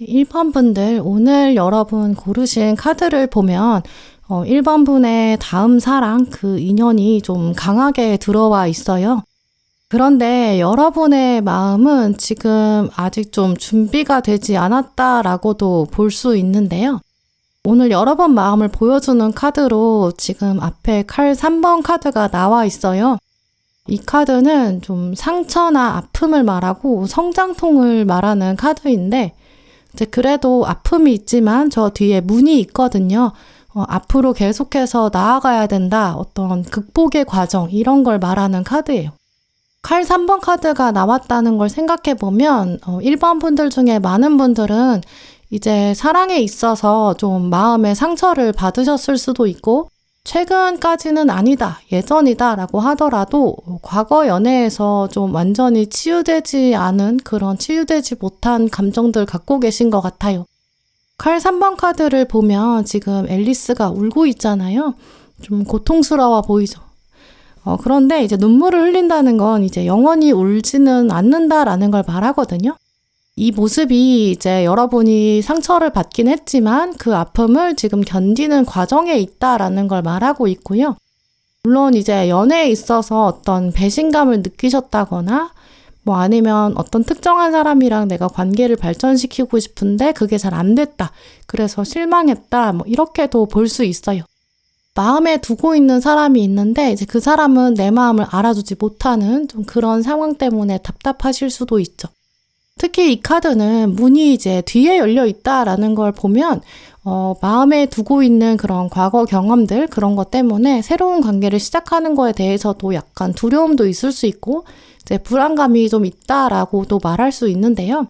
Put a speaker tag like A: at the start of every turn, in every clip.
A: 1번 분들, 오늘 여러분 고르신 카드를 보면 1번 분의 다음 사랑, 그 인연이 좀 강하게 들어와 있어요. 그런데 여러분의 마음은 지금 아직 좀 준비가 되지 않았다라고도 볼 수 있는데요. 오늘 여러분 마음을 보여주는 카드로 지금 앞에 칼 3번 카드가 나와 있어요. 이 카드는 좀 상처나 아픔을 말하고 성장통을 말하는 카드인데, 이제 그래도 아픔이 있지만 저 뒤에 문이 있거든요. 앞으로 계속해서 나아가야 된다. 어떤 극복의 과정, 이런 걸 말하는 카드예요. 칼 3번 카드가 나왔다는 걸 생각해 보면 1번 분들 중에 많은 분들은 이제 사랑에 있어서 좀 마음의 상처를 받으셨을 수도 있고, 최근까지는 아니다, 예전이다 라고 하더라도 과거 연애에서 좀 완전히 치유되지 않은, 그런 치유되지 못한 감정들 갖고 계신 것 같아요. 칼 3번 카드를 보면 지금 앨리스가 울고 있잖아요. 좀 고통스러워 보이죠. 그런데 이제 눈물을 흘린다는 건 이제 영원히 울지는 않는다라는 걸 말하거든요. 이 모습이 이제 여러분이 상처를 받긴 했지만 그 아픔을 지금 견디는 과정에 있다라는 걸 말하고 있고요. 물론 이제 연애에 있어서 어떤 배신감을 느끼셨다거나 뭐 아니면 어떤 특정한 사람이랑 내가 관계를 발전시키고 싶은데 그게 잘 안 됐다. 그래서 실망했다. 뭐 이렇게도 볼 수 있어요. 마음에 두고 있는 사람이 있는데 이제 그 사람은 내 마음을 알아주지 못하는 좀 그런 상황 때문에 답답하실 수도 있죠. 특히 이 카드는 문이 이제 뒤에 열려 있다라는 걸 보면 마음에 두고 있는 그런 과거 경험들, 그런 것 때문에 새로운 관계를 시작하는 거에 대해서도 약간 두려움도 있을 수 있고 이제 불안감이 좀 있다라고도 말할 수 있는데요.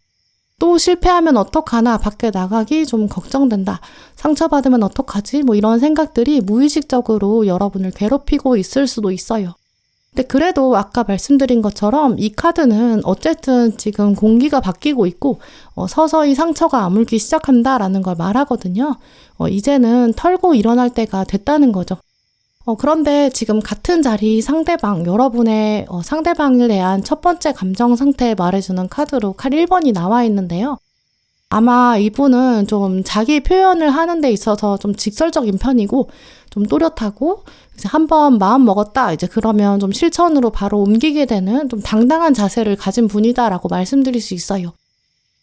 A: 또 실패하면 어떡하나, 밖에 나가기 좀 걱정된다, 상처받으면 어떡하지, 뭐 이런 생각들이 무의식적으로 여러분을 괴롭히고 있을 수도 있어요. 근데 그래도 아까 말씀드린 것처럼 이 카드는 어쨌든 지금 공기가 바뀌고 있고 서서히 상처가 아물기 시작한다라는 걸 말하거든요. 이제는 털고 일어날 때가 됐다는 거죠. 그런데 지금 같은 자리 상대방, 여러분의 상대방에 대한 첫 번째 감정 상태 말해주는 카드로 칼 1번이 나와 있는데요. 아마 이분은 좀 자기 표현을 하는 데 있어서 좀 직설적인 편이고 좀 또렷하고, 이제 한번 마음 먹었다, 이제 그러면 좀 실천으로 바로 옮기게 되는 좀 당당한 자세를 가진 분이다라고 말씀드릴 수 있어요.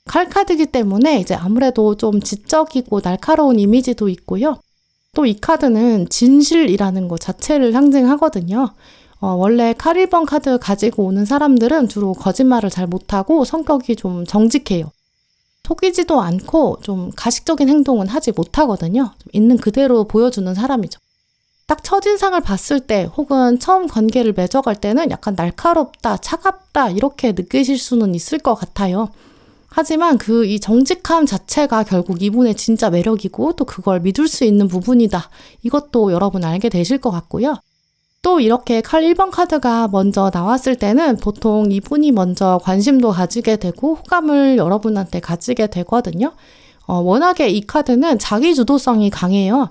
A: 칼카드이기 때문에 이제 아무래도 좀 지적이고 날카로운 이미지도 있고요. 또 이 카드는 진실이라는 것 자체를 상징하거든요. 원래 칼 1번 카드 가지고 오는 사람들은 주로 거짓말을 잘 못하고 성격이 좀 정직해요. 속이지도 않고 좀 가식적인 행동은 하지 못하거든요. 좀 있는 그대로 보여주는 사람이죠. 딱 첫인상을 봤을 때 혹은 처음 관계를 맺어갈 때는 약간 날카롭다, 차갑다 이렇게 느끼실 수는 있을 것 같아요. 하지만 이 정직함 자체가 결국 이분의 진짜 매력이고 또 그걸 믿을 수 있는 부분이다. 이것도 여러분 알게 되실 것 같고요. 또 이렇게 칼 1번 카드가 먼저 나왔을 때는 보통 이분이 먼저 관심도 가지게 되고 호감을 여러분한테 가지게 되거든요. 워낙에 이 카드는 자기 주도성이 강해요.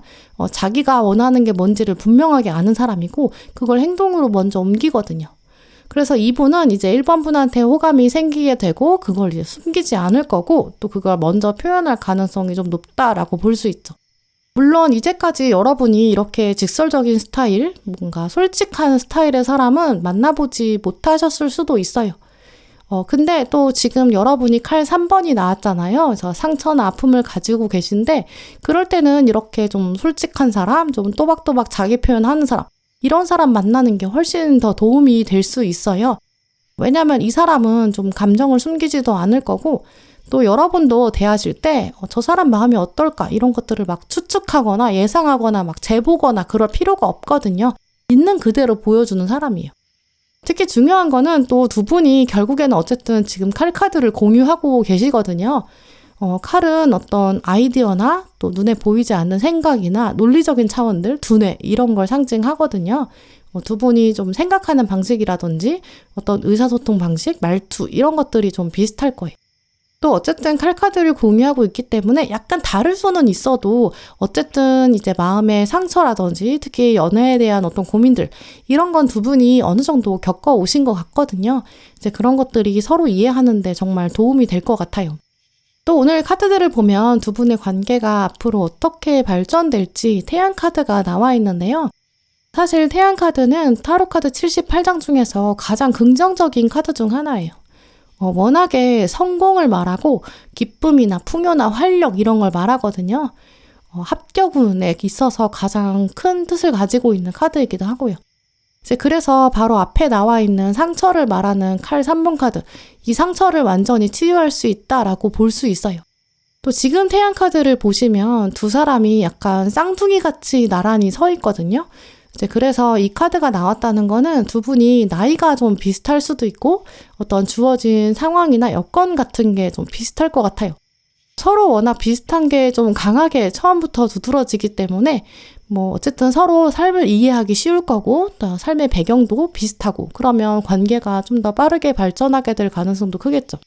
A: 자기가 원하는 게 뭔지를 분명하게 아는 사람이고 그걸 행동으로 먼저 옮기거든요. 그래서 이분은 이제 1번 분한테 호감이 생기게 되고 그걸 이제 숨기지 않을 거고 또 그걸 먼저 표현할 가능성이 좀 높다라고 볼 수 있죠. 물론 이제까지 여러분이 이렇게 직설적인 스타일, 뭔가 솔직한 스타일의 사람은 만나보지 못하셨을 수도 있어요. 근데 또 지금 여러분이 칼 3번이 나왔잖아요. 그래서 상처나 아픔을 가지고 계신데 그럴 때는 이렇게 좀 솔직한 사람, 좀 또박또박 자기 표현하는 사람, 이런 사람 만나는 게 훨씬 더 도움이 될 수 있어요. 왜냐면 이 사람은 좀 감정을 숨기지도 않을 거고 또 여러분도 대하실 때 저 사람 마음이 어떨까 이런 것들을 막 추측하거나 예상하거나 막 재보거나 그럴 필요가 없거든요. 있는 그대로 보여주는 사람이에요. 특히 중요한 거는 또 두 분이 결국에는 어쨌든 지금 칼카드를 공유하고 계시거든요. 칼은 어떤 아이디어나 또 눈에 보이지 않는 생각이나 논리적인 차원들, 두뇌 이런 걸 상징하거든요. 두 분이 좀 생각하는 방식이라든지 어떤 의사소통 방식, 말투 이런 것들이 좀 비슷할 거예요. 또 어쨌든 칼카드를 공유하고 있기 때문에 약간 다를 수는 있어도 어쨌든 이제 마음의 상처라든지 특히 연애에 대한 어떤 고민들 이런 건 두 분이 어느 정도 겪어 오신 것 같거든요. 이제 그런 것들이 서로 이해하는데 정말 도움이 될 것 같아요. 또 오늘 카드들을 보면 두 분의 관계가 앞으로 어떻게 발전될지 태양 카드가 나와 있는데요. 사실 태양 카드는 타로 카드 78장 중에서 가장 긍정적인 카드 중 하나예요. 워낙에 성공을 말하고 기쁨이나 풍요나 활력 이런 걸 말하거든요. 합격운에 있어서 가장 큰 뜻을 가지고 있는 카드이기도 하고요. 이제 그래서 바로 앞에 나와 있는 상처를 말하는 칼 3번 카드, 이 상처를 완전히 치유할 수 있다라고 볼 수 있어요. 또 지금 태양 카드를 보시면 두 사람이 약간 쌍둥이 같이 나란히 서 있거든요. 이제 그래서 이 카드가 나왔다는 거는 두 분이 나이가 좀 비슷할 수도 있고 어떤 주어진 상황이나 여건 같은 게 좀 비슷할 것 같아요. 서로 워낙 비슷한 게 좀 강하게 처음부터 두드러지기 때문에 어쨌든 서로 삶을 이해하기 쉬울 거고 또 삶의 배경도 비슷하고 그러면 관계가 좀 더 빠르게 발전하게 될 가능성도 크겠죠.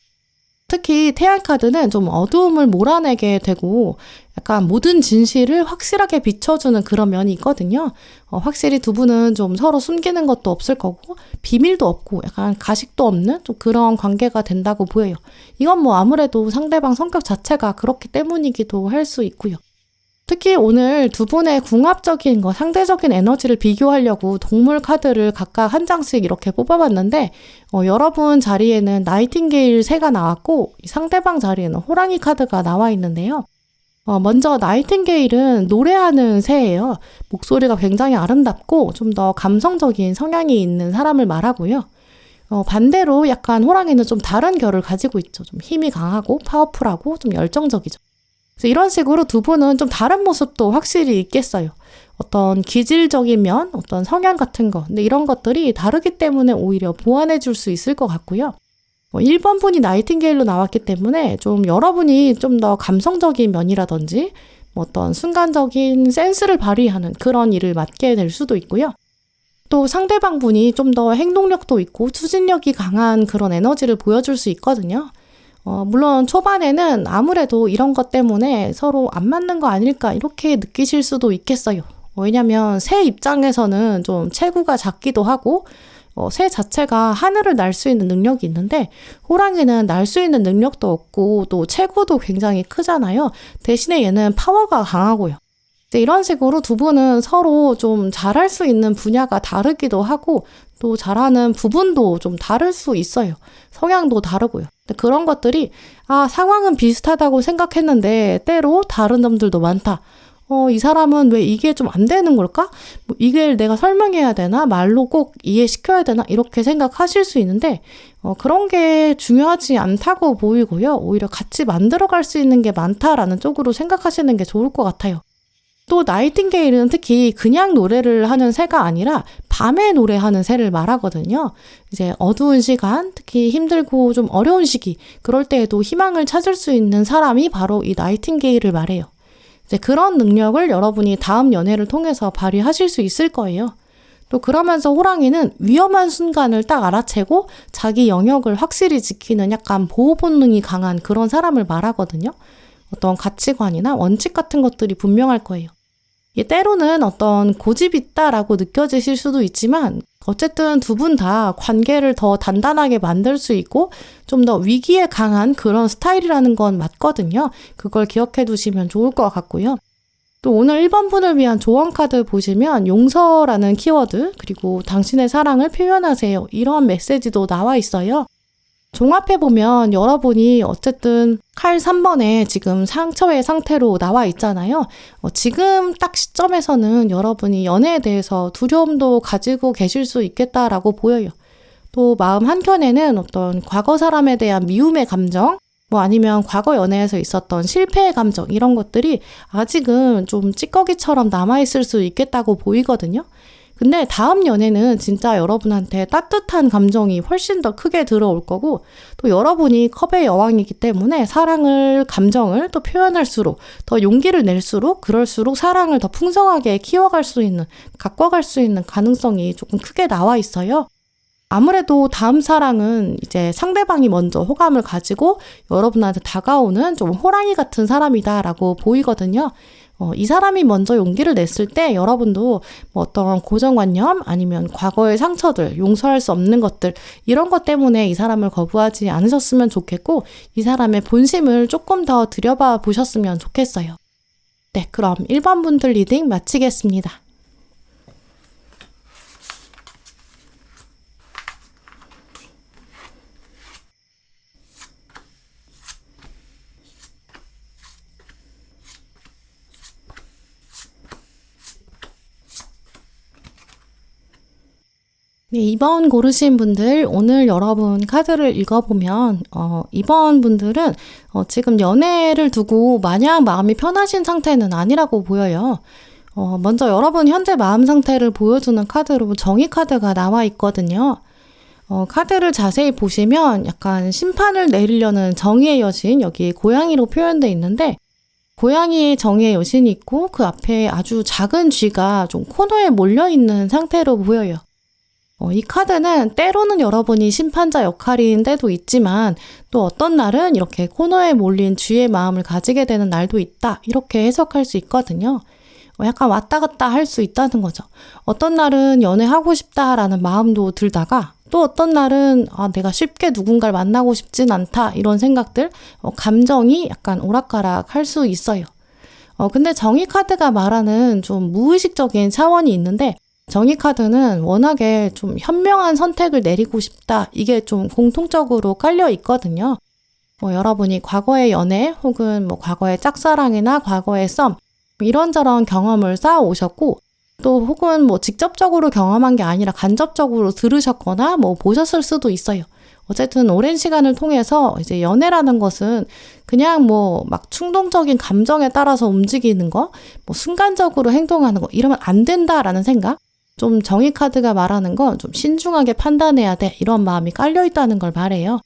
A: 특히 태양 카드는 좀 어두움을 몰아내게 되고 약간 모든 진실을 확실하게 비춰주는 그런 면이 있거든요. 확실히 두 분은 좀 서로 숨기는 것도 없을 거고 비밀도 없고 약간 가식도 없는 좀 그런 관계가 된다고 보여요. 이건 아무래도 상대방 성격 자체가 그렇기 때문이기도 할 수 있고요. 특히 오늘 두 분의 궁합적인 상대적인 에너지를 비교하려고 동물 카드를 각각 한 장씩 이렇게 뽑아봤는데 여러분 자리에는 나이팅게일 새가 나왔고 상대방 자리에는 호랑이 카드가 나와 있는데요. 먼저 나이팅게일은 노래하는 새예요. 목소리가 굉장히 아름답고 좀 더 감성적인 성향이 있는 사람을 말하고요. 반대로 약간 호랑이는 좀 다른 결을 가지고 있죠. 좀 힘이 강하고 파워풀하고 좀 열정적이죠. 그래서 이런 식으로 두 분은 좀 다른 모습도 확실히 있겠어요. 어떤 기질적인 면, 어떤 성향 같은 거. 근데 이런 것들이 다르기 때문에 오히려 보완해 줄 수 있을 것 같고요. 1번 분이 나이팅게일로 나왔기 때문에 좀 여러분이 좀 더 감성적인 면이라든지 어떤 순간적인 센스를 발휘하는 그런 일을 맡게 될 수도 있고요. 또 상대방 분이 좀 더 행동력도 있고 추진력이 강한 그런 에너지를 보여줄 수 있거든요. 물론 초반에는 아무래도 이런 것 때문에 서로 안 맞는 거 아닐까 이렇게 느끼실 수도 있겠어요. 왜냐면 새 입장에서는 좀 체구가 작기도 하고 새 자체가 하늘을 날 수 있는 능력이 있는데 호랑이는 날 수 있는 능력도 없고 또 체구도 굉장히 크잖아요. 대신에 얘는 파워가 강하고요. 이런 식으로 두 분은 서로 좀 잘할 수 있는 분야가 다르기도 하고 또 잘하는 부분도 좀 다를 수 있어요. 성향도 다르고요. 근데 그런 것들이 상황은 비슷하다고 생각했는데 때로 다른 점들도 많다. 이 사람은 왜 이게 좀 안 되는 걸까? 이게 내가 설명해야 되나? 말로 꼭 이해시켜야 되나? 이렇게 생각하실 수 있는데 그런 게 중요하지 않다고 보이고요. 오히려 같이 만들어갈 수 있는 게 많다라는 쪽으로 생각하시는 게 좋을 것 같아요. 또 나이팅게일은 특히 그냥 노래를 하는 새가 아니라 밤에 노래하는 새를 말하거든요. 이제 어두운 시간, 특히 힘들고 좀 어려운 시기, 그럴 때에도 희망을 찾을 수 있는 사람이 바로 이 나이팅게일을 말해요. 이제 그런 능력을 여러분이 다음 연애를 통해서 발휘하실 수 있을 거예요. 또 그러면서 호랑이는 위험한 순간을 딱 알아채고 자기 영역을 확실히 지키는 약간 보호 본능이 강한 그런 사람을 말하거든요. 어떤 가치관이나 원칙 같은 것들이 분명할 거예요. 때로는 어떤 고집이 있다라고 느껴지실 수도 있지만 어쨌든 두 분 다 관계를 더 단단하게 만들 수 있고 좀 더 위기에 강한 그런 스타일이라는 건 맞거든요. 그걸 기억해 두시면 좋을 것 같고요. 또 오늘 1번 분을 위한 조언 카드 보시면 용서라는 키워드 그리고 당신의 사랑을 표현하세요. 이런 메시지도 나와 있어요. 종합해보면 여러분이 어쨌든 칼 3번에 지금 상처의 상태로 나와 있잖아요. 지금 딱 시점에서는 여러분이 연애에 대해서 두려움도 가지고 계실 수 있겠다라고 보여요. 또 마음 한켠에는 어떤 과거 사람에 대한 미움의 감정, 아니면 과거 연애에서 있었던 실패의 감정 이런 것들이 아직은 좀 찌꺼기처럼 남아있을 수 있겠다고 보이거든요. 근데 다음 연애는 진짜 여러분한테 따뜻한 감정이 훨씬 더 크게 들어올 거고 또 여러분이 컵의 여왕이기 때문에 사랑을, 감정을 또 표현할수록 더 용기를 낼수록 그럴수록 사랑을 더 풍성하게 키워갈 수 있는, 가꿔갈 수 있는 가능성이 조금 크게 나와 있어요. 아무래도 다음 사랑은 이제 상대방이 먼저 호감을 가지고 여러분한테 다가오는 좀 호랑이 같은 사람이다라고 보이거든요. 이 사람이 먼저 용기를 냈을 때 여러분도 뭐 어떤 고정관념 아니면 과거의 상처들, 용서할 수 없는 것들 이런 것 때문에 이 사람을 거부하지 않으셨으면 좋겠고 이 사람의 본심을 조금 더 들여봐 보셨으면 좋겠어요. 네, 그럼 1번 분들 리딩 마치겠습니다. 네, 2번 고르신 분들 오늘 여러분 카드를 읽어보면 이번 분들은 지금 연애를 두고 마냥 마음이 편하신 상태는 아니라고 보여요. 먼저 여러분 현재 마음 상태를 보여주는 카드로 정의 카드가 나와 있거든요. 카드를 자세히 보시면 약간 심판을 내리려는 정의의 여신, 여기 고양이로 표현되어 있는데 고양이의 정의의 여신이 있고 그 앞에 아주 작은 쥐가 좀 코너에 몰려있는 상태로 보여요. 이 카드는 때로는 여러분이 심판자 역할인 때도 있지만 또 어떤 날은 이렇게 코너에 몰린 쥐의 마음을 가지게 되는 날도 있다. 이렇게 해석할 수 있거든요. 약간 왔다 갔다 할 수 있다는 거죠. 어떤 날은 연애하고 싶다라는 마음도 들다가 또 어떤 날은 내가 쉽게 누군가를 만나고 싶진 않다. 이런 생각들, 감정이 약간 오락가락 할 수 있어요. 근데 정의 카드가 말하는 좀 무의식적인 차원이 있는데 정의 카드는 워낙에 좀 현명한 선택을 내리고 싶다. 이게 좀 공통적으로 깔려 있거든요. 여러분이 과거의 연애 혹은 과거의 짝사랑이나 과거의 썸 이런저런 경험을 쌓아 오셨고 또 혹은 직접적으로 경험한 게 아니라 간접적으로 들으셨거나 보셨을 수도 있어요. 어쨌든 오랜 시간을 통해서 이제 연애라는 것은 그냥 막 충동적인 감정에 따라서 움직이는 거, 순간적으로 행동하는 거 이러면 안 된다라는 생각. 좀 정의 카드가 말하는 건 좀 신중하게 판단해야 돼. 이런 마음이 깔려 있다는 걸 말해요.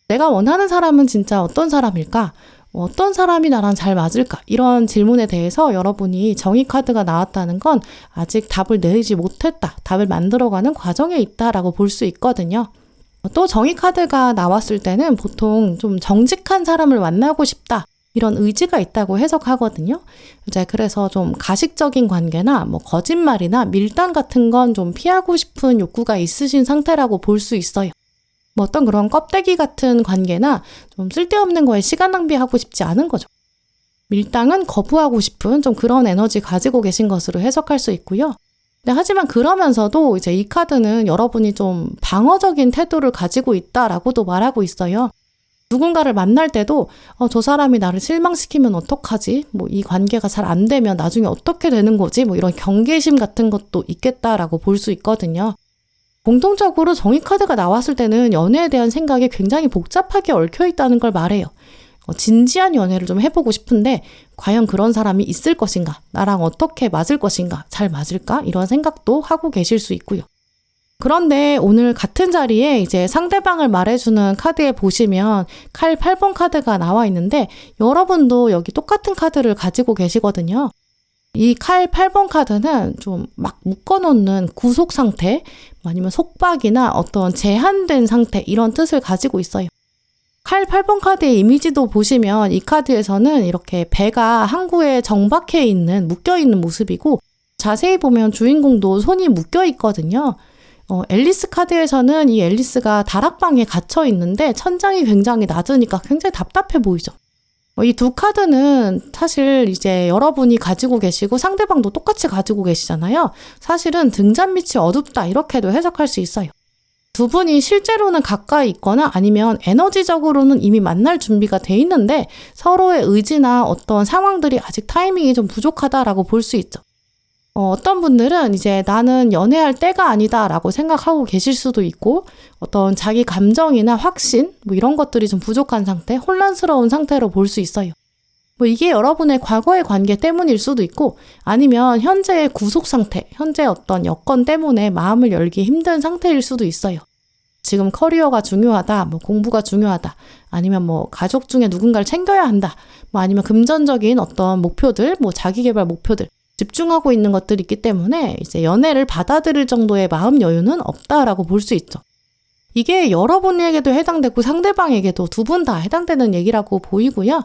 A: 내가 원하는 사람은 진짜 어떤 사람일까? 어떤 사람이 나랑 잘 맞을까? 이런 질문에 대해서 여러분이 정의 카드가 나왔다는 건 아직 답을 내리지 못했다. 답을 만들어가는 과정에 있다라고 볼 수 있거든요. 또 정의 카드가 나왔을 때는 보통 좀 정직한 사람을 만나고 싶다. 이런 의지가 있다고 해석하거든요. 이제 그래서 좀 가식적인 관계나 거짓말이나 밀당 같은 건 좀 피하고 싶은 욕구가 있으신 상태라고 볼 수 있어요. 어떤 그런 껍데기 같은 관계나 좀 쓸데없는 거에 시간 낭비하고 싶지 않은 거죠. 밀당은 거부하고 싶은 좀 그런 에너지 가지고 계신 것으로 해석할 수 있고요. 하지만 그러면서도 이제 이 카드는 여러분이 좀 방어적인 태도를 가지고 있다라고도 말하고 있어요. 누군가를 만날 때도 저 사람이 나를 실망시키면 어떡하지? 이 관계가 잘 안 되면 나중에 어떻게 되는 거지? 이런 경계심 같은 것도 있겠다라고 볼 수 있거든요. 공통적으로 정의 카드가 나왔을 때는 연애에 대한 생각이 굉장히 복잡하게 얽혀 있다는 걸 말해요. 진지한 연애를 좀 해보고 싶은데 과연 그런 사람이 있을 것인가? 나랑 어떻게 맞을 것인가? 잘 맞을까? 이런 생각도 하고 계실 수 있고요. 그런데 오늘 같은 자리에 이제 상대방을 말해주는 카드에 보시면 칼 8번 카드가 나와 있는데 여러분도 여기 똑같은 카드를 가지고 계시거든요. 이 칼 8번 카드는 좀 막 묶어놓는 구속 상태 아니면 속박이나 어떤 제한된 상태 이런 뜻을 가지고 있어요. 칼 8번 카드의 이미지도 보시면 이 카드에서는 이렇게 배가 항구에 정박해 있는 묶여있는 모습이고 자세히 보면 주인공도 손이 묶여 있거든요. 앨리스 카드에서는 이 앨리스가 다락방에 갇혀 있는데 천장이 굉장히 낮으니까 굉장히 답답해 보이죠. 이 두 카드는 사실 이제 여러분이 가지고 계시고 상대방도 똑같이 가지고 계시잖아요. 사실은 등잔빛이 어둡다 이렇게도 해석할 수 있어요. 두 분이 실제로는 가까이 있거나 아니면 에너지적으로는 이미 만날 준비가 돼 있는데 서로의 의지나 어떤 상황들이 아직 타이밍이 좀 부족하다라고 볼 수 있죠. 어떤 분들은 이제 나는 연애할 때가 아니다 라고 생각하고 계실 수도 있고 어떤 자기 감정이나 확신 이런 것들이 좀 부족한 상태, 혼란스러운 상태로 볼 수 있어요. 이게 여러분의 과거의 관계 때문일 수도 있고 아니면 현재의 구속 상태, 현재 어떤 여건 때문에 마음을 열기 힘든 상태일 수도 있어요. 지금 커리어가 중요하다, 공부가 중요하다, 아니면 가족 중에 누군가를 챙겨야 한다, 아니면 금전적인 어떤 목표들, 자기계발 목표들 집중하고 있는 것들이 있기 때문에 이제 연애를 받아들일 정도의 마음 여유는 없다라고 볼 수 있죠. 이게 여러분에게도 해당되고 상대방에게도 두 분 다 해당되는 얘기라고 보이고요.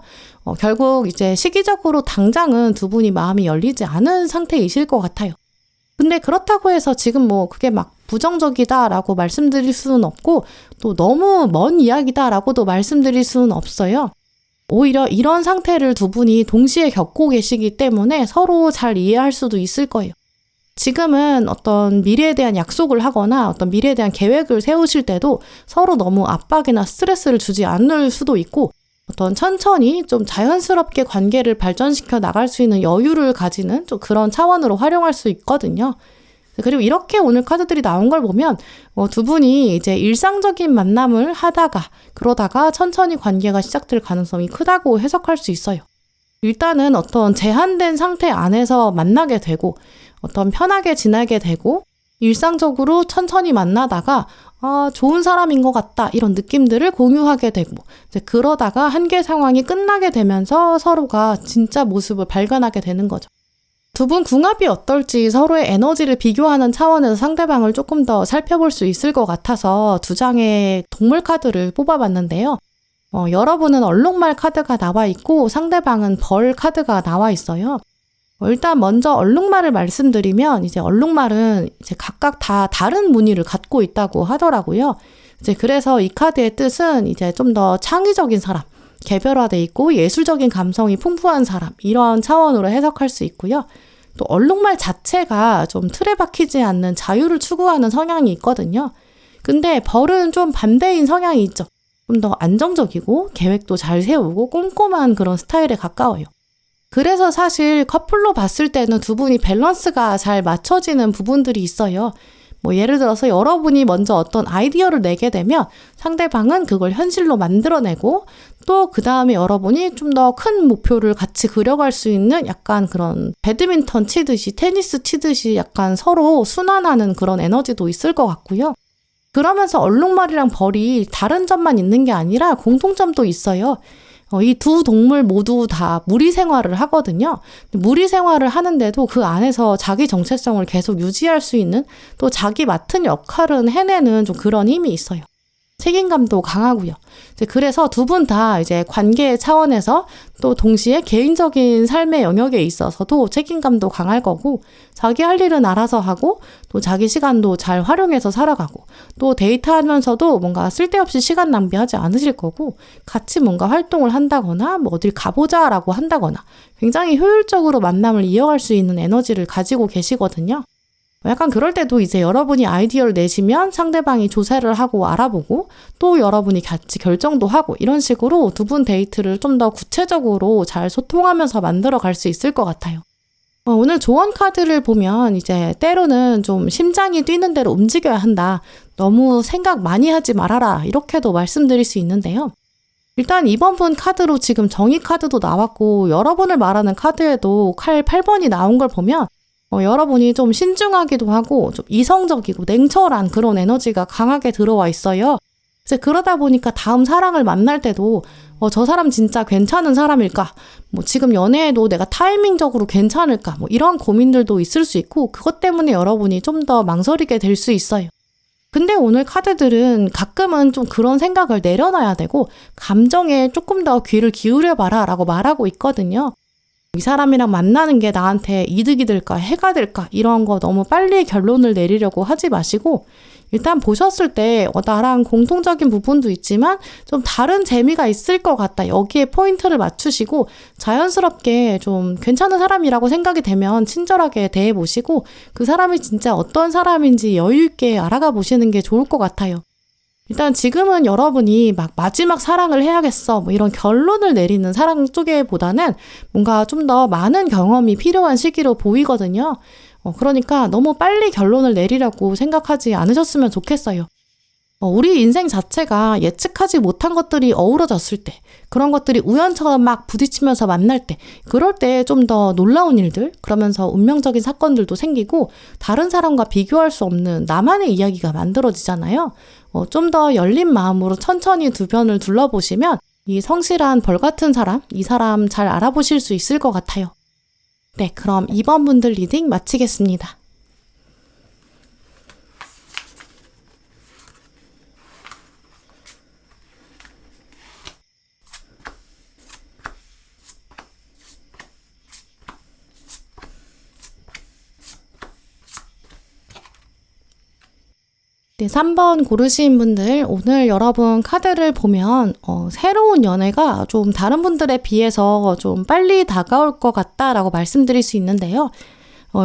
A: 결국 이제 시기적으로 당장은 두 분이 마음이 열리지 않은 상태이실 것 같아요. 근데 그렇다고 해서 지금 뭐 그게 막 부정적이다라고 말씀드릴 수는 없고 또 너무 먼 이야기다라고도 말씀드릴 수는 없어요. 오히려 이런 상태를 두 분이 동시에 겪고 계시기 때문에 서로 잘 이해할 수도 있을 거예요. 지금은 어떤 미래에 대한 약속을 하거나 어떤 미래에 대한 계획을 세우실 때도 서로 너무 압박이나 스트레스를 주지 않을 수도 있고 어떤 천천히 좀 자연스럽게 관계를 발전시켜 나갈 수 있는 여유를 가지는 좀 그런 차원으로 활용할 수 있거든요. 그리고 이렇게 오늘 카드들이 나온 걸 보면 두 분이 이제 일상적인 만남을 하다가 그러다가 천천히 관계가 시작될 가능성이 크다고 해석할 수 있어요. 일단은 어떤 제한된 상태 안에서 만나게 되고 어떤 편하게 지내게 되고 일상적으로 천천히 만나다가 좋은 사람인 것 같다 이런 느낌들을 공유하게 되고 이제 그러다가 한계 상황이 끝나게 되면서 서로가 진짜 모습을 발견하게 되는 거죠. 두 분 궁합이 어떨지 서로의 에너지를 비교하는 차원에서 상대방을 조금 더 살펴볼 수 있을 것 같아서 두 장의 동물 카드를 뽑아봤는데요. 여러분은 얼룩말 카드가 나와 있고 상대방은 벌 카드가 나와 있어요. 일단 먼저 얼룩말을 말씀드리면 이제 얼룩말은 이제 각각 다 다른 무늬를 갖고 있다고 하더라고요. 이제 그래서 이 카드의 뜻은 이제 좀 더 창의적인 사람, 개별화돼 있고 예술적인 감성이 풍부한 사람 이런 차원으로 해석할 수 있고요. 또 얼룩말 자체가 좀 틀에 박히지 않는 자유를 추구하는 성향이 있거든요. 근데 벌은 좀 반대인 성향이 있죠. 좀 더 안정적이고 계획도 잘 세우고 꼼꼼한 그런 스타일에 가까워요. 그래서 사실 커플로 봤을 때는 두 분이 밸런스가 잘 맞춰지는 부분들이 있어요. 뭐 예를 들어서 여러분이 먼저 어떤 아이디어를 내게 되면 상대방은 그걸 현실로 만들어내고 또 그 다음에 여러분이 좀 더 큰 목표를 같이 그려갈 수 있는 약간 그런 배드민턴 치듯이 테니스 치듯이 약간 서로 순환하는 그런 에너지도 있을 것 같고요. 그러면서 얼룩말이랑 벌이 다른 점만 있는 게 아니라 공통점도 있어요. 이 두 동물 모두 다 무리 생활을 하거든요. 무리 생활을 하는데도 그 안에서 자기 정체성을 계속 유지할 수 있는 또 자기 맡은 역할은 해내는 좀 그런 힘이 있어요. 책임감도 강하고요. 그래서 두 분 다 이제 관계 차원에서 또 동시에 개인적인 삶의 영역에 있어서도 책임감도 강할 거고 자기 할 일은 알아서 하고 또 자기 시간도 잘 활용해서 살아가고 또 데이트하면서도 뭔가 쓸데없이 시간 낭비하지 않으실 거고 같이 뭔가 활동을 한다거나 뭐 어딜 가보자라고 한다거나 굉장히 효율적으로 만남을 이어갈 수 있는 에너지를 가지고 계시거든요. 약간 그럴 때도 이제 여러분이 아이디어를 내시면 상대방이 조사를 하고 알아보고 또 여러분이 같이 결정도 하고 이런 식으로 두 분 데이트를 좀 더 구체적으로 잘 소통하면서 만들어 갈 수 있을 것 같아요. 오늘 조언 카드를 보면 이제 때로는 좀 심장이 뛰는 대로 움직여야 한다. 너무 생각 많이 하지 말아라. 이렇게도 말씀드릴 수 있는데요. 일단 이번 분 카드로 지금 정의 카드도 나왔고 여러분을 말하는 카드에도 칼 8번이 나온 걸 보면 여러분이 좀 신중하기도 하고 좀 이성적이고 냉철한 그런 에너지가 강하게 들어와 있어요. 이제 그러다 보니까 다음 사랑을 만날 때도 저 사람 진짜 괜찮은 사람일까? 뭐 지금 연애에도 내가 타이밍적으로 괜찮을까? 뭐 이런 고민들도 있을 수 있고 그것 때문에 여러분이 좀 더 망설이게 될 수 있어요. 근데 오늘 카드들은 가끔은 좀 그런 생각을 내려놔야 되고 감정에 조금 더 귀를 기울여봐라 라고 말하고 있거든요. 이 사람이랑 만나는 게 나한테 이득이 될까 해가 될까 이런 거 너무 빨리 결론을 내리려고 하지 마시고 일단 보셨을 때 나랑 공통적인 부분도 있지만 좀 다른 재미가 있을 것 같다. 여기에 포인트를 맞추시고 자연스럽게 좀 괜찮은 사람이라고 생각이 되면 친절하게 대해보시고 그 사람이 진짜 어떤 사람인지 여유 있게 알아가 보시는 게 좋을 것 같아요. 일단 지금은 여러분이 막 마지막 사랑을 해야겠어 뭐 이런 결론을 내리는 사랑 쪽에보다는 뭔가 좀 더 많은 경험이 필요한 시기로 보이거든요. 그러니까 너무 빨리 결론을 내리려고 생각하지 않으셨으면 좋겠어요. 우리 인생 자체가 예측하지 못한 것들이 어우러졌을 때, 그런 것들이 우연처럼 막 부딪히면서 만날 때, 그럴 때 좀 더 놀라운 일들, 그러면서 운명적인 사건들도 생기고 다른 사람과 비교할 수 없는 나만의 이야기가 만들어지잖아요. 좀 더 열린 마음으로 천천히 주변을 둘러보시면 이 성실한 벌 같은 사람, 이 사람 잘 알아보실 수 있을 것 같아요. 네, 그럼 2번 분들 리딩 마치겠습니다. 네, 3번 고르신 분들, 오늘 여러분 카드를 보면 새로운 연애가 좀 다른 분들에 비해서 좀 빨리 다가올 것 같다라고 말씀드릴 수 있는데요.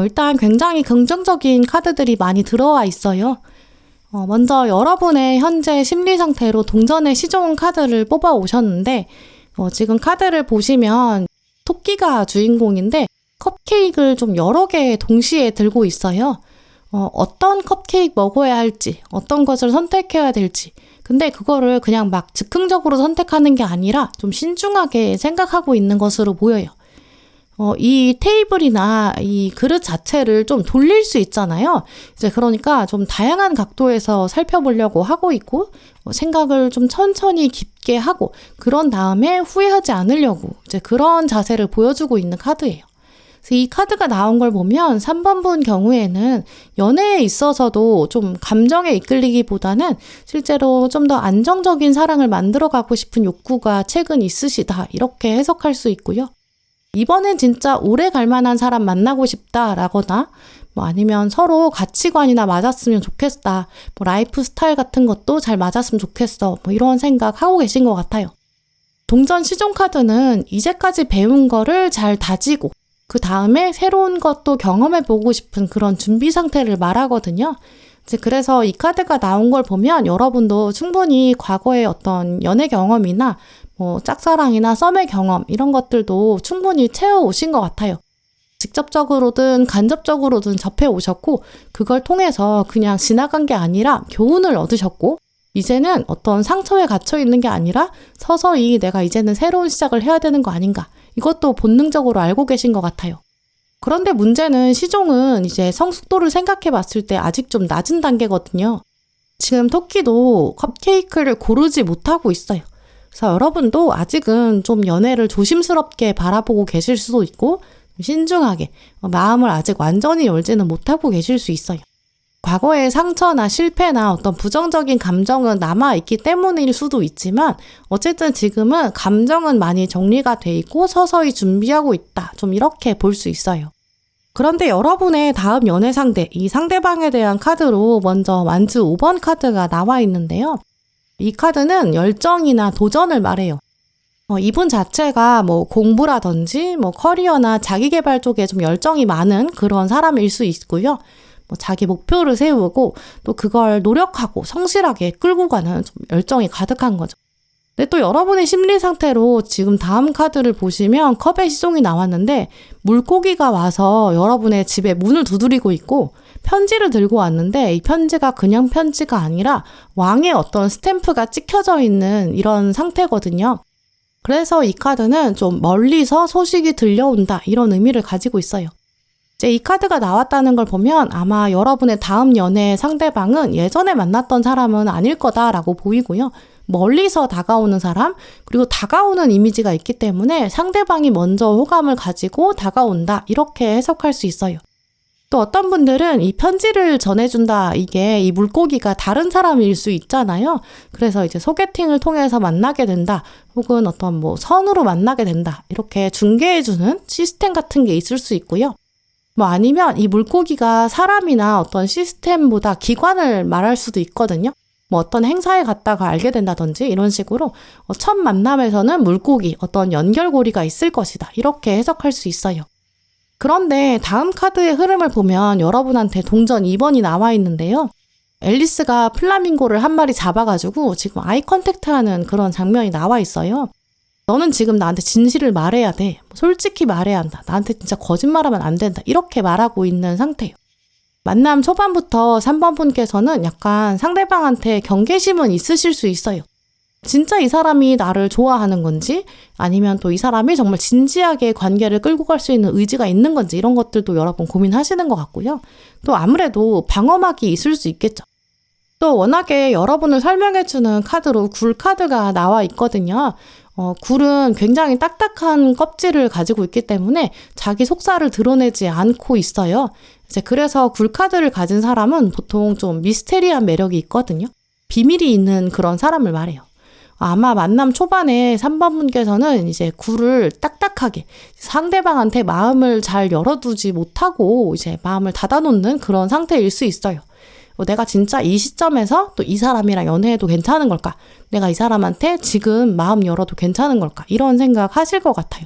A: 일단 굉장히 긍정적인 카드들이 많이 들어와 있어요. 먼저 여러분의 현재 심리 상태로 동전의 시종 카드를 뽑아 오셨는데, 지금 카드를 보시면 토끼가 주인공인데 컵케이크를 좀 여러 개 동시에 들고 있어요. 어떤 컵케이크 먹어야 할지, 어떤 것을 선택해야 될지. 근데 그거를 그냥 막 즉흥적으로 선택하는 게 아니라 좀 신중하게 생각하고 있는 것으로 보여요. 이 테이블이나 이 그릇 자체를 좀 돌릴 수 있잖아요. 이제 그러니까 좀 다양한 각도에서 살펴보려고 하고 있고, 생각을 좀 천천히 깊게 하고, 그런 다음에 후회하지 않으려고 이제 그런 자세를 보여주고 있는 카드예요. 그래서 이 카드가 나온 걸 보면 3번 분 경우에는 연애에 있어서도 좀 감정에 이끌리기보다는 실제로 좀 더 안정적인 사랑을 만들어가고 싶은 욕구가 최근 있으시다, 이렇게 해석할 수 있고요. 이번엔 진짜 오래 갈 만한 사람 만나고 싶다라거나 아니면 서로 가치관이나 맞았으면 좋겠다, 라이프 스타일 같은 것도 잘 맞았으면 좋겠어, 이런 생각 하고 계신 것 같아요. 동전 시종 카드는 이제까지 배운 거를 잘 다지고 그 다음에 새로운 것도 경험해보고 싶은 그런 준비 상태를 말하거든요. 이제 그래서 이 카드가 나온 걸 보면 여러분도 충분히 과거의 어떤 연애 경험이나 짝사랑이나 썸의 경험, 이런 것들도 충분히 채워오신 것 같아요. 직접적으로든 간접적으로든 접해오셨고, 그걸 통해서 그냥 지나간 게 아니라 교훈을 얻으셨고, 이제는 어떤 상처에 갇혀 있는 게 아니라 서서히 내가 이제는 새로운 시작을 해야 되는 거 아닌가, 이것도 본능적으로 알고 계신 것 같아요. 그런데 문제는 시종은 이제 성숙도를 생각해 봤을 때 아직 좀 낮은 단계거든요. 지금 토끼도 컵케이크를 고르지 못하고 있어요. 그래서 여러분도 아직은 좀 연애를 조심스럽게 바라보고 계실 수도 있고, 신중하게 마음을 아직 완전히 열지는 못하고 계실 수 있어요. 과거의 상처나 실패나 어떤 부정적인 감정은 남아있기 때문일 수도 있지만, 어쨌든 지금은 감정은 많이 정리가 돼 있고 서서히 준비하고 있다, 좀 이렇게 볼 수 있어요. 그런데 여러분의 다음 연애 상대, 이 상대방에 대한 카드로 먼저 완주 5번 카드가 나와 있는데요. 이 카드는 열정이나 도전을 말해요. 이분 자체가 공부라든지 커리어나 자기계발 쪽에 좀 열정이 많은 그런 사람일 수 있고요. 자기 목표를 세우고 또 그걸 노력하고 성실하게 끌고 가는 좀 열정이 가득한 거죠. 근데 또 여러분의 심리 상태로 지금 다음 카드를 보시면 컵의 시종이 나왔는데, 물고기가 와서 여러분의 집에 문을 두드리고 있고 편지를 들고 왔는데, 이 편지가 그냥 편지가 아니라 왕의 어떤 스탬프가 찍혀져 있는 이런 상태거든요. 그래서 이 카드는 좀 멀리서 소식이 들려온다, 이런 의미를 가지고 있어요. 이제 이 카드가 나왔다는 걸 보면 아마 여러분의 다음 연애의 상대방은 예전에 만났던 사람은 아닐 거다라고 보이고요. 멀리서 다가오는 사람, 그리고 다가오는 이미지가 있기 때문에 상대방이 먼저 호감을 가지고 다가온다, 이렇게 해석할 수 있어요. 또 어떤 분들은 이 편지를 전해준다, 이게 이 물고기가 다른 사람일 수 있잖아요. 그래서 이제 소개팅을 통해서 만나게 된다, 혹은 어떤 선으로 만나게 된다, 이렇게 중개해주는 시스템 같은 게 있을 수 있고요. 아니면 이 물고기가 사람이나 어떤 시스템보다 기관을 말할 수도 있거든요. 어떤 행사에 갔다가 알게 된다든지 이런 식으로 첫 만남에서는 물고기, 어떤 연결고리가 있을 것이다, 이렇게 해석할 수 있어요. 그런데 다음 카드의 흐름을 보면 여러분한테 동전 2번이 나와 있는데요. 앨리스가 플라밍고를 한 마리 잡아가지고 지금 아이 컨택트하는 그런 장면이 나와 있어요. 너는 지금 나한테 진실을 말해야 돼. 솔직히 말해야 한다. 나한테 진짜 거짓말하면 안 된다. 이렇게 말하고 있는 상태예요. 만남 초반부터 3번 분께서는 약간 상대방한테 경계심은 있으실 수 있어요. 진짜 이 사람이 나를 좋아하는 건지, 아니면 또 이 사람이 정말 진지하게 관계를 끌고 갈 수 있는 의지가 있는 건지, 이런 것들도 여러분 고민하시는 것 같고요. 또 아무래도 방어막이 있을 수 있겠죠. 또 워낙에 여러분을 설명해주는 카드로 굴 카드가 나와 있거든요. 굴은 굉장히 딱딱한 껍질을 가지고 있기 때문에 자기 속살을 드러내지 않고 있어요. 이제 그래서 굴 카드를 가진 사람은 보통 좀 미스테리한 매력이 있거든요. 비밀이 있는 그런 사람을 말해요. 아마 만남 초반에 3번 분께서는 이제 굴을 딱딱하게 상대방한테 마음을 잘 열어두지 못하고 이제 마음을 닫아놓는 그런 상태일 수 있어요. 내가 진짜 이 시점에서 또 이 사람이랑 연애해도 괜찮은 걸까? 내가 이 사람한테 지금 마음 열어도 괜찮은 걸까? 이런 생각 하실 것 같아요.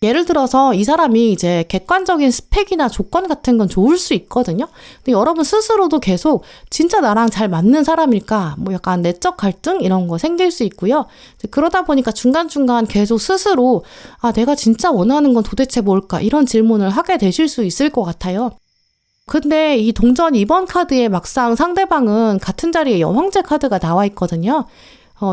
A: 예를 들어서 이 사람이 이제 객관적인 스펙이나 조건 같은 건 좋을 수 있거든요. 근데 여러분 스스로도 계속 진짜 나랑 잘 맞는 사람일까? 뭐 약간 내적 갈등 이런 거 생길 수 있고요. 그러다 보니까 중간중간 계속 스스로 내가 진짜 원하는 건 도대체 뭘까? 이런 질문을 하게 되실 수 있을 것 같아요. 근데 이 동전 2번 카드에 막상 상대방은 같은 자리에 여왕제 카드가 나와 있거든요.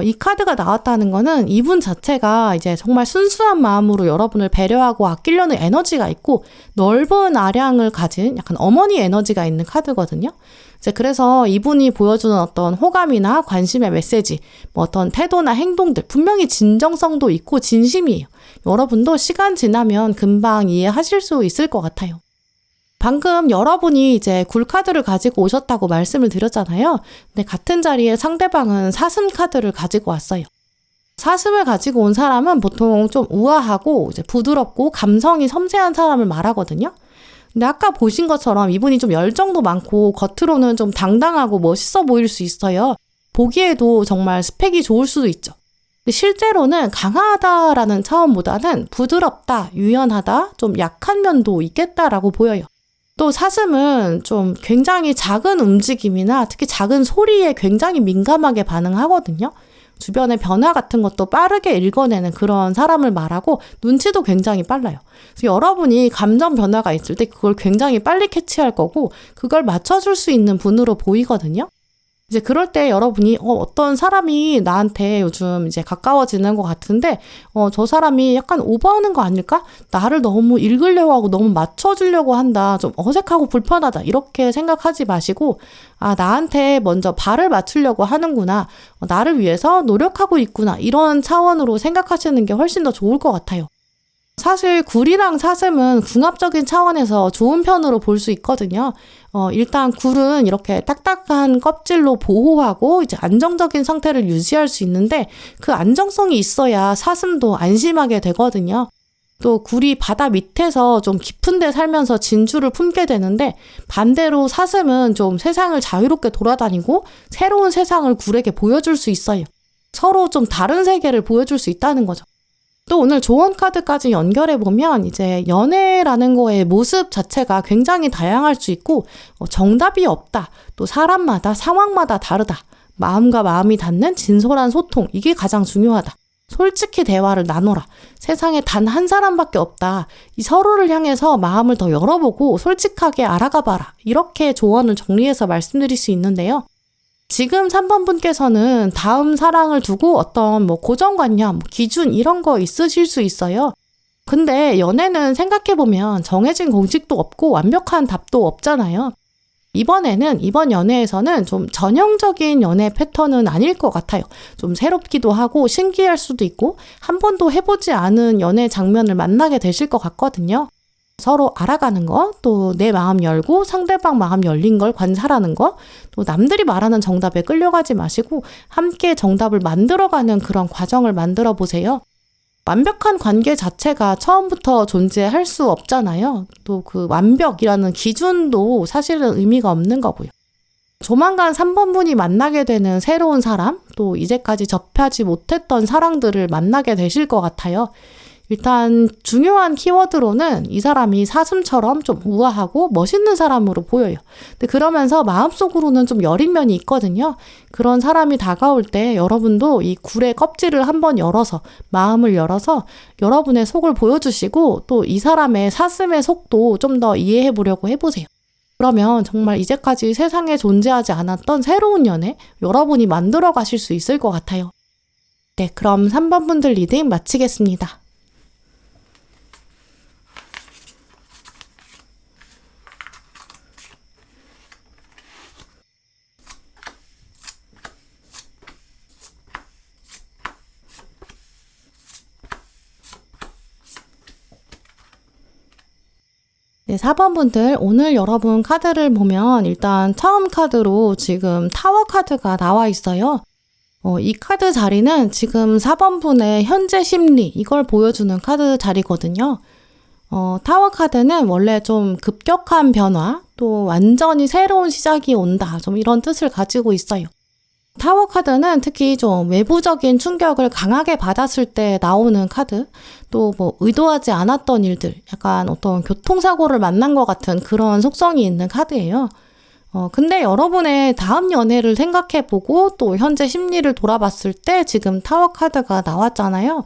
A: 이 카드가 나왔다는 거는 이분 자체가 이제 정말 순수한 마음으로 여러분을 배려하고 아끼려는 에너지가 있고 넓은 아량을 가진 약간 어머니 에너지가 있는 카드거든요. 이제 그래서 이분이 보여주는 어떤 호감이나 관심의 메시지, 뭐 어떤 태도나 행동들 분명히 진정성도 있고 진심이에요. 여러분도 시간 지나면 금방 이해하실 수 있을 것 같아요. 방금 여러분이 이제 굴카드를 가지고 오셨다고 말씀을 드렸잖아요. 근데 같은 자리에 상대방은 사슴 카드를 가지고 왔어요. 사슴을 가지고 온 사람은 보통 좀 우아하고 이제 부드럽고 감성이 섬세한 사람을 말하거든요. 근데 아까 보신 것처럼 이분이 좀 열정도 많고 겉으로는 좀 당당하고 멋있어 보일 수 있어요. 보기에도 정말 스펙이 좋을 수도 있죠. 근데 실제로는 강하다라는 차원보다는 부드럽다, 유연하다, 좀 약한 면도 있겠다라고 보여요. 또 사슴은 좀 굉장히 작은 움직임이나 특히 작은 소리에 굉장히 민감하게 반응하거든요. 주변의 변화 같은 것도 빠르게 읽어내는 그런 사람을 말하고 눈치도 굉장히 빨라요. 그래서 여러분이 감정 변화가 있을 때 그걸 굉장히 빨리 캐치할 거고 그걸 맞춰줄 수 있는 분으로 보이거든요. 이제 그럴 때 여러분이 어떤 사람이 나한테 요즘 이제 가까워지는 것 같은데 저 사람이 약간 오버하는 거 아닐까? 나를 너무 읽으려고 하고 너무 맞춰주려고 한다. 좀 어색하고 불편하다. 이렇게 생각하지 마시고 나한테 먼저 발을 맞추려고 하는구나. 나를 위해서 노력하고 있구나. 이런 차원으로 생각하시는 게 훨씬 더 좋을 것 같아요. 사실 굴이랑 사슴은 궁합적인 차원에서 좋은 편으로 볼 수 있거든요. 일단 굴은 이렇게 딱딱한 껍질로 보호하고 이제 안정적인 상태를 유지할 수 있는데 그 안정성이 있어야 사슴도 안심하게 되거든요. 또 굴이 바다 밑에서 좀 깊은 데 살면서 진주를 품게 되는데 반대로 사슴은 좀 세상을 자유롭게 돌아다니고 새로운 세상을 굴에게 보여줄 수 있어요. 서로 좀 다른 세계를 보여줄 수 있다는 거죠. 또 오늘 조언 카드까지 연결해보면 이제 연애라는 거의 모습 자체가 굉장히 다양할 수 있고 정답이 없다. 또 사람마다 상황마다 다르다. 마음과 마음이 닿는 진솔한 소통. 이게 가장 중요하다. 솔직히 대화를 나눠라. 세상에 단 한 사람밖에 없다. 이 서로를 향해서 마음을 더 열어보고 솔직하게 알아가봐라. 이렇게 조언을 정리해서 말씀드릴 수 있는데요. 지금 3번 분께서는 다음 사랑을 두고 어떤 고정관념, 기준 이런 거 있으실 수 있어요. 근데 연애는 생각해보면 정해진 공식도 없고 완벽한 답도 없잖아요. 이번 연애에서는 좀 전형적인 연애 패턴은 아닐 것 같아요. 좀 새롭기도 하고 신기할 수도 있고 한 번도 해보지 않은 연애 장면을 만나게 되실 것 같거든요. 서로 알아가는 거, 또 내 마음 열고 상대방 마음 열린 걸 관찰하는 거, 또 남들이 말하는 정답에 끌려가지 마시고 함께 정답을 만들어가는 그런 과정을 만들어 보세요. 완벽한 관계 자체가 처음부터 존재할 수 없잖아요. 또 그 완벽이라는 기준도 사실은 의미가 없는 거고요. 조만간 3번 분이 만나게 되는 새로운 사람, 또 이제까지 접하지 못했던 사랑들을 만나게 되실 것 같아요. 일단 중요한 키워드로는 이 사람이 사슴처럼 좀 우아하고 멋있는 사람으로 보여요. 근데 그러면서 마음속으로는 좀 여린 면이 있거든요. 그런 사람이 다가올 때 여러분도 이 굴의 껍질을 한번 열어서 마음을 열어서 여러분의 속을 보여주시고 또 이 사람의 사슴의 속도 좀 더 이해해 보려고 해보세요. 그러면 정말 이제까지 세상에 존재하지 않았던 새로운 연애 여러분이 만들어 가실 수 있을 것 같아요. 네, 그럼 3번 분들 리딩 마치겠습니다. 네, 4번 분들 오늘 여러분 카드를 보면 일단 처음 카드로 지금 타워 카드가 나와 있어요. 이 카드 자리는 지금 4번 분의 현재 심리 이걸 보여주는 카드 자리거든요. 타워 카드는 원래 좀 급격한 변화, 또 완전히 새로운 시작이 온다. 좀 이런 뜻을 가지고 있어요. 타워 카드는 특히 좀 외부적인 충격을 강하게 받았을 때 나오는 카드, 또 뭐 의도하지 않았던 일들, 약간 어떤 교통사고를 만난 것 같은 그런 속성이 있는 카드예요. 근데 여러분의 다음 연애를 생각해보고 또 현재 심리를 돌아봤을 때 지금 타워 카드가 나왔잖아요.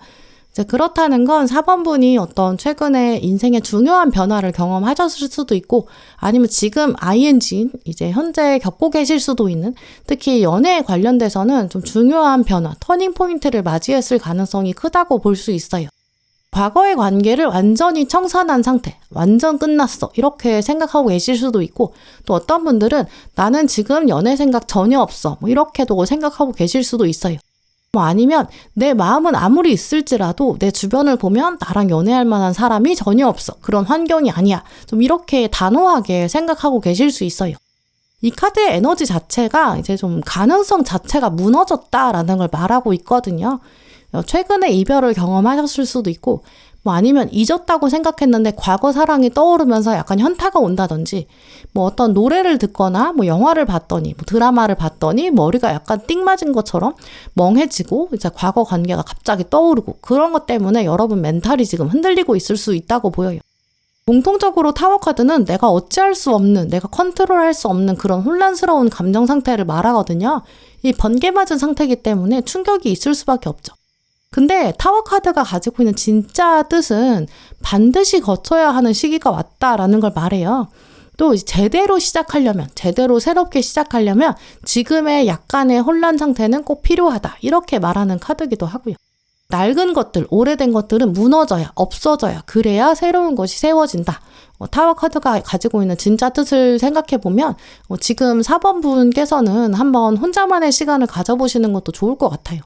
A: 이제 그렇다는 건 4번분이 어떤 최근에 인생의 중요한 변화를 경험하셨을 수도 있고 아니면 지금 ING인 이제 현재 겪고 계실 수도 있는 특히 연애에 관련돼서는 좀 중요한 변화, 터닝 포인트를 맞이했을 가능성이 크다고 볼 수 있어요. 과거의 관계를 완전히 청산한 상태, 완전 끝났어 이렇게 생각하고 계실 수도 있고 또 어떤 분들은 나는 지금 연애 생각 전혀 없어 뭐 이렇게도 생각하고 계실 수도 있어요. 뭐 아니면 내 마음은 아무리 있을지라도 내 주변을 보면 나랑 연애할 만한 사람이 전혀 없어. 그런 환경이 아니야. 좀 이렇게 단호하게 생각하고 계실 수 있어요. 이 카드의 에너지 자체가 이제 좀 가능성 자체가 무너졌다라는 걸 말하고 있거든요. 최근에 이별을 경험하셨을 수도 있고 뭐 아니면 잊었다고 생각했는데 과거 사랑이 떠오르면서 약간 현타가 온다든지 뭐 어떤 노래를 듣거나 뭐 영화를 봤더니 뭐 드라마를 봤더니 머리가 약간 띵 맞은 것처럼 멍해지고 이제 과거 관계가 갑자기 떠오르고 그런 것 때문에 여러분 멘탈이 지금 흔들리고 있을 수 있다고 보여요. 공통적으로 타워 카드는 내가 어찌할 수 없는, 내가 컨트롤할 수 없는 그런 혼란스러운 감정 상태를 말하거든요. 이 번개 맞은 상태이기 때문에 충격이 있을 수밖에 없죠. 근데 타워 카드가 가지고 있는 진짜 뜻은 반드시 거쳐야 하는 시기가 왔다라는 걸 말해요. 또 제대로 시작하려면, 제대로 새롭게 시작하려면 지금의 약간의 혼란 상태는 꼭 필요하다. 이렇게 말하는 카드기도 하고요. 낡은 것들, 오래된 것들은 무너져야, 없어져야, 그래야 새로운 것이 세워진다. 타워 카드가 가지고 있는 진짜 뜻을 생각해보면 지금 4번 분께서는 한번 혼자만의 시간을 가져보시는 것도 좋을 것 같아요.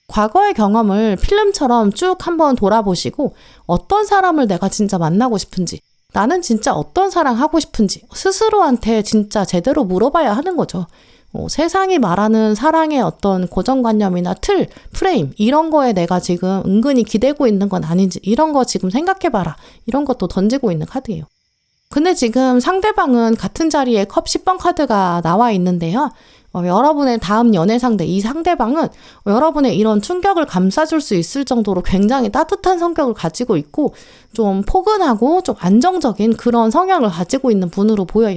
A: 과거의 경험을 필름처럼 쭉 한번 돌아보시고 어떤 사람을 내가 진짜 만나고 싶은지 나는 진짜 어떤 사랑 하고 싶은지 스스로한테 진짜 제대로 물어봐야 하는 거죠. 세상이 말하는 사랑의 어떤 고정관념이나 틀, 프레임 이런 거에 내가 지금 은근히 기대고 있는 건 아닌지 이런 거 지금 생각해봐라. 이런 것도 던지고 있는 카드예요. 근데 지금 상대방은 같은 자리에 컵 10번 카드가 나와 있는데요. 여러분의 다음 연애 상대, 이 상대방은 여러분의 이런 충격을 감싸줄 수 있을 정도로 굉장히 따뜻한 성격을 가지고 있고 좀 포근하고 좀 안정적인 그런 성향을 가지고 있는 분으로 보여요.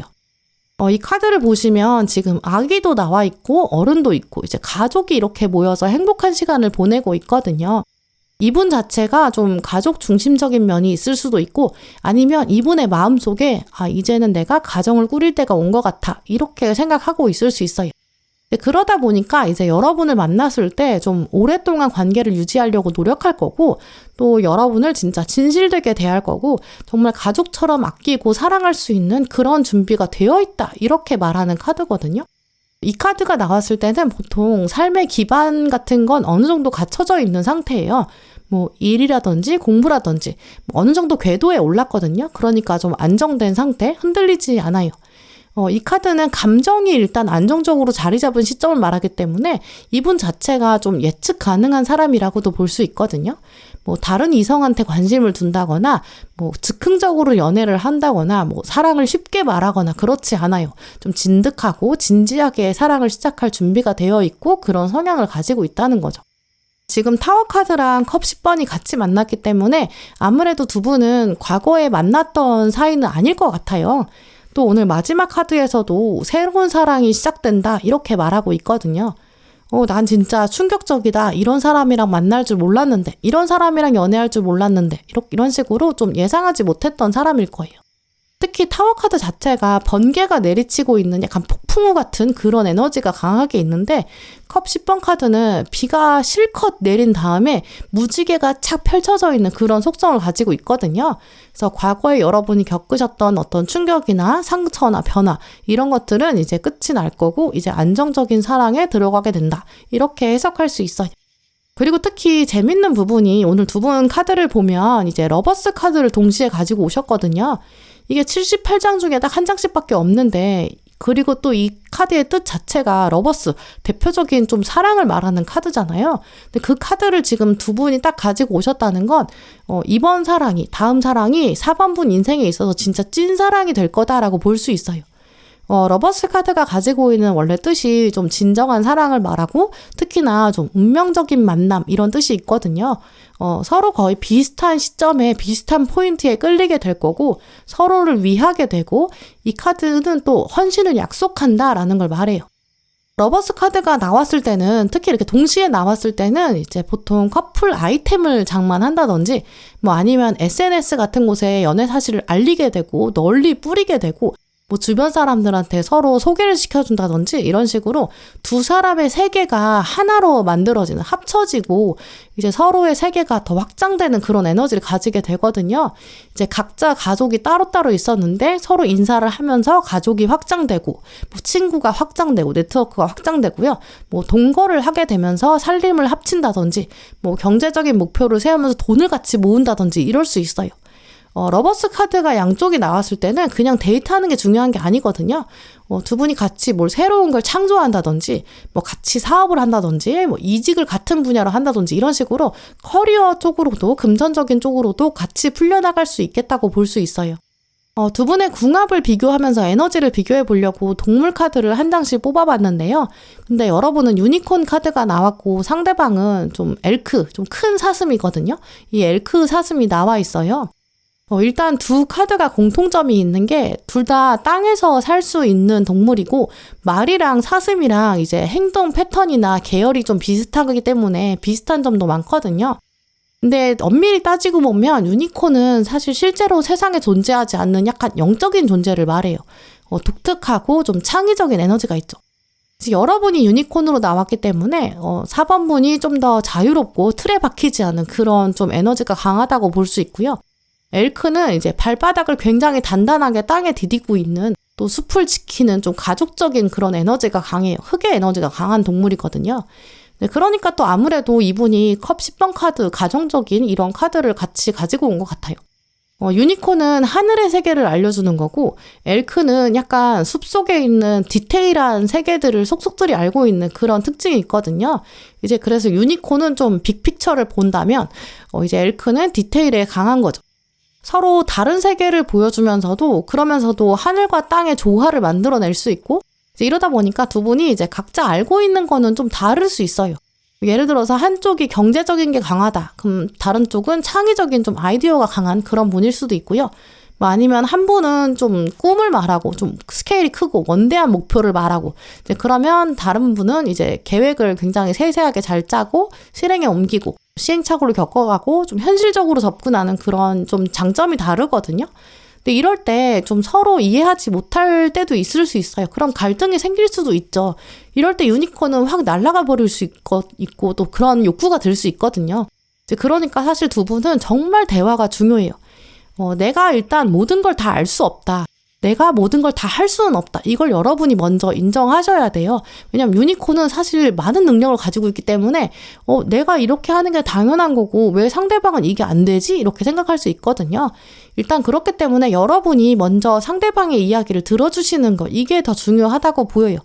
A: 이 카드를 보시면 지금 아기도 나와 있고 어른도 있고 이제 가족이 이렇게 모여서 행복한 시간을 보내고 있거든요. 이분 자체가 좀 가족 중심적인 면이 있을 수도 있고 아니면 이분의 마음속에 이제는 내가 가정을 꾸릴 때가 온 것 같아 이렇게 생각하고 있을 수 있어요. 그러다 보니까 이제 여러분을 만났을 때 좀 오랫동안 관계를 유지하려고 노력할 거고 또 여러분을 진짜 진실되게 대할 거고 정말 가족처럼 아끼고 사랑할 수 있는 그런 준비가 되어 있다 이렇게 말하는 카드거든요. 이 카드가 나왔을 때는 보통 삶의 기반 같은 건 어느 정도 갖춰져 있는 상태예요. 뭐 일이라든지 공부라든지 어느 정도 궤도에 올랐거든요. 그러니까 좀 안정된 상태, 흔들리지 않아요. 이 카드는 감정이 일단 안정적으로 자리 잡은 시점을 말하기 때문에 이분 자체가 좀 예측 가능한 사람이라고도 볼 수 있거든요. 뭐 다른 이성한테 관심을 둔다거나 뭐 즉흥적으로 연애를 한다거나 뭐 사랑을 쉽게 말하거나 그렇지 않아요. 좀 진득하고 진지하게 사랑을 시작할 준비가 되어 있고 그런 성향을 가지고 있다는 거죠. 지금 타워 카드랑 컵 10번이 같이 만났기 때문에 아무래도 두 분은 과거에 만났던 사이는 아닐 것 같아요. 또 오늘 마지막 카드에서도 새로운 사랑이 시작된다 이렇게 말하고 있거든요. 난 진짜 충격적이다. 이런 사람이랑 만날 줄 몰랐는데 이런 사람이랑 연애할 줄 몰랐는데 이런 식으로 좀 예상하지 못했던 사람일 거예요. 특히 타워 카드 자체가 번개가 내리치고 있는 약간 폭풍우 같은 그런 에너지가 강하게 있는데 컵 10번 카드는 비가 실컷 내린 다음에 무지개가 착 펼쳐져 있는 그런 속성을 가지고 있거든요. 그래서 과거에 여러분이 겪으셨던 어떤 충격이나 상처나 변화 이런 것들은 이제 끝이 날 거고 이제 안정적인 사랑에 들어가게 된다. 이렇게 해석할 수 있어요. 그리고 특히 재밌는 부분이 오늘 두 분 카드를 보면 이제 러버스 카드를 동시에 가지고 오셨거든요. 이게 78장 중에 딱 한 장씩밖에 없는데 그리고 또 이 카드의 뜻 자체가 러버스, 대표적인 좀 사랑을 말하는 카드잖아요. 근데 그 카드를 지금 두 분이 딱 가지고 오셨다는 건 이번 사랑이, 다음 사랑이 4번분 인생에 있어서 진짜 찐 사랑이 될 거다라고 볼 수 있어요. 러버스 카드가 가지고 있는 원래 뜻이 좀 진정한 사랑을 말하고 특히나 좀 운명적인 만남 이런 뜻이 있거든요. 서로 거의 비슷한 시점에 비슷한 포인트에 끌리게 될 거고 서로를 위하게 되고 이 카드는 또 헌신을 약속한다라는 걸 말해요. 러버스 카드가 나왔을 때는 특히 이렇게 동시에 나왔을 때는 이제 보통 커플 아이템을 장만한다든지 뭐 아니면 SNS 같은 곳에 연애 사실을 알리게 되고 널리 뿌리게 되고 뭐 주변 사람들한테 서로 소개를 시켜준다든지 이런 식으로 두 사람의 세계가 하나로 만들어지는, 합쳐지고 이제 서로의 세계가 더 확장되는 그런 에너지를 가지게 되거든요. 이제 각자 가족이 따로따로 있었는데 서로 인사를 하면서 가족이 확장되고 뭐 친구가 확장되고 네트워크가 확장되고요. 뭐 동거를 하게 되면서 살림을 합친다든지 뭐 경제적인 목표를 세우면서 돈을 같이 모은다든지 이럴 수 있어요. 러버스 카드가 양쪽이 나왔을 때는 그냥 데이트하는 게 중요한 게 아니거든요. 두 분이 같이 뭘 새로운 걸 창조한다든지, 뭐 같이 사업을 한다든지, 뭐 이직을 같은 분야로 한다든지 이런 식으로 커리어 쪽으로도 금전적인 쪽으로도 같이 풀려나갈 수 있겠다고 볼 수 있어요. 두 분의 궁합을 비교하면서 에너지를 비교해 보려고 동물 카드를 한 장씩 뽑아봤는데요. 근데 여러분은 유니콘 카드가 나왔고 상대방은 좀 엘크, 좀 큰 사슴이거든요. 이 엘크 사슴이 나와 있어요. 일단 두 카드가 공통점이 있는 게 둘 다 땅에서 살 수 있는 동물이고 말이랑 사슴이랑 이제 행동 패턴이나 계열이 좀 비슷하기 때문에 비슷한 점도 많거든요. 근데 엄밀히 따지고 보면 유니콘은 사실 실제로 세상에 존재하지 않는 약간 영적인 존재를 말해요. 독특하고 좀 창의적인 에너지가 있죠. 여러분이 유니콘으로 나왔기 때문에 4번분이 좀 더 자유롭고 틀에 박히지 않은 그런 좀 에너지가 강하다고 볼 수 있고요. 엘크는 이제 발바닥을 굉장히 단단하게 땅에 디디고 있는 또 숲을 지키는 좀 가족적인 그런 에너지가 강해요. 흙의 에너지가 강한 동물이거든요. 네, 그러니까 또 아무래도 이분이 컵 10번 카드, 가정적인 이런 카드를 같이 가지고 온 것 같아요. 유니콘은 하늘의 세계를 알려주는 거고 엘크는 약간 숲속에 있는 디테일한 세계들을 속속들이 알고 있는 그런 특징이 있거든요. 이제 그래서 유니콘은 좀 빅픽처를 본다면 이제 엘크는 디테일에 강한 거죠. 서로 다른 세계를 보여주면서도 그러면서도 하늘과 땅의 조화를 만들어낼 수 있고 이제 이러다 보니까 두 분이 이제 각자 알고 있는 거는 좀 다를 수 있어요. 예를 들어서 한쪽이 경제적인 게 강하다. 그럼 다른 쪽은 창의적인 좀 아이디어가 강한 그런 분일 수도 있고요. 뭐 아니면 한 분은 좀 꿈을 말하고 좀 스케일이 크고 원대한 목표를 말하고 이제 그러면 다른 분은 이제 계획을 굉장히 세세하게 잘 짜고 실행에 옮기고 시행착오를 겪어가고 좀 현실적으로 접근하는 그런 좀 장점이 다르거든요. 근데 이럴 때 좀 서로 이해하지 못할 때도 있을 수 있어요. 그럼 갈등이 생길 수도 있죠. 이럴 때 유니콘은 확 날아가 버릴 수 있고 또 그런 욕구가 들 수 있거든요. 이제 그러니까 사실 두 분은 정말 대화가 중요해요. 내가 일단 모든 걸 다 알 수 없다. 내가 모든 걸 다 할 수는 없다. 이걸 여러분이 먼저 인정하셔야 돼요. 왜냐면 유니콘은 사실 많은 능력을 가지고 있기 때문에 내가 이렇게 하는 게 당연한 거고 왜 상대방은 이게 안 되지? 이렇게 생각할 수 있거든요. 일단 그렇기 때문에 여러분이 먼저 상대방의 이야기를 들어주시는 것 이게 더 중요하다고 보여요.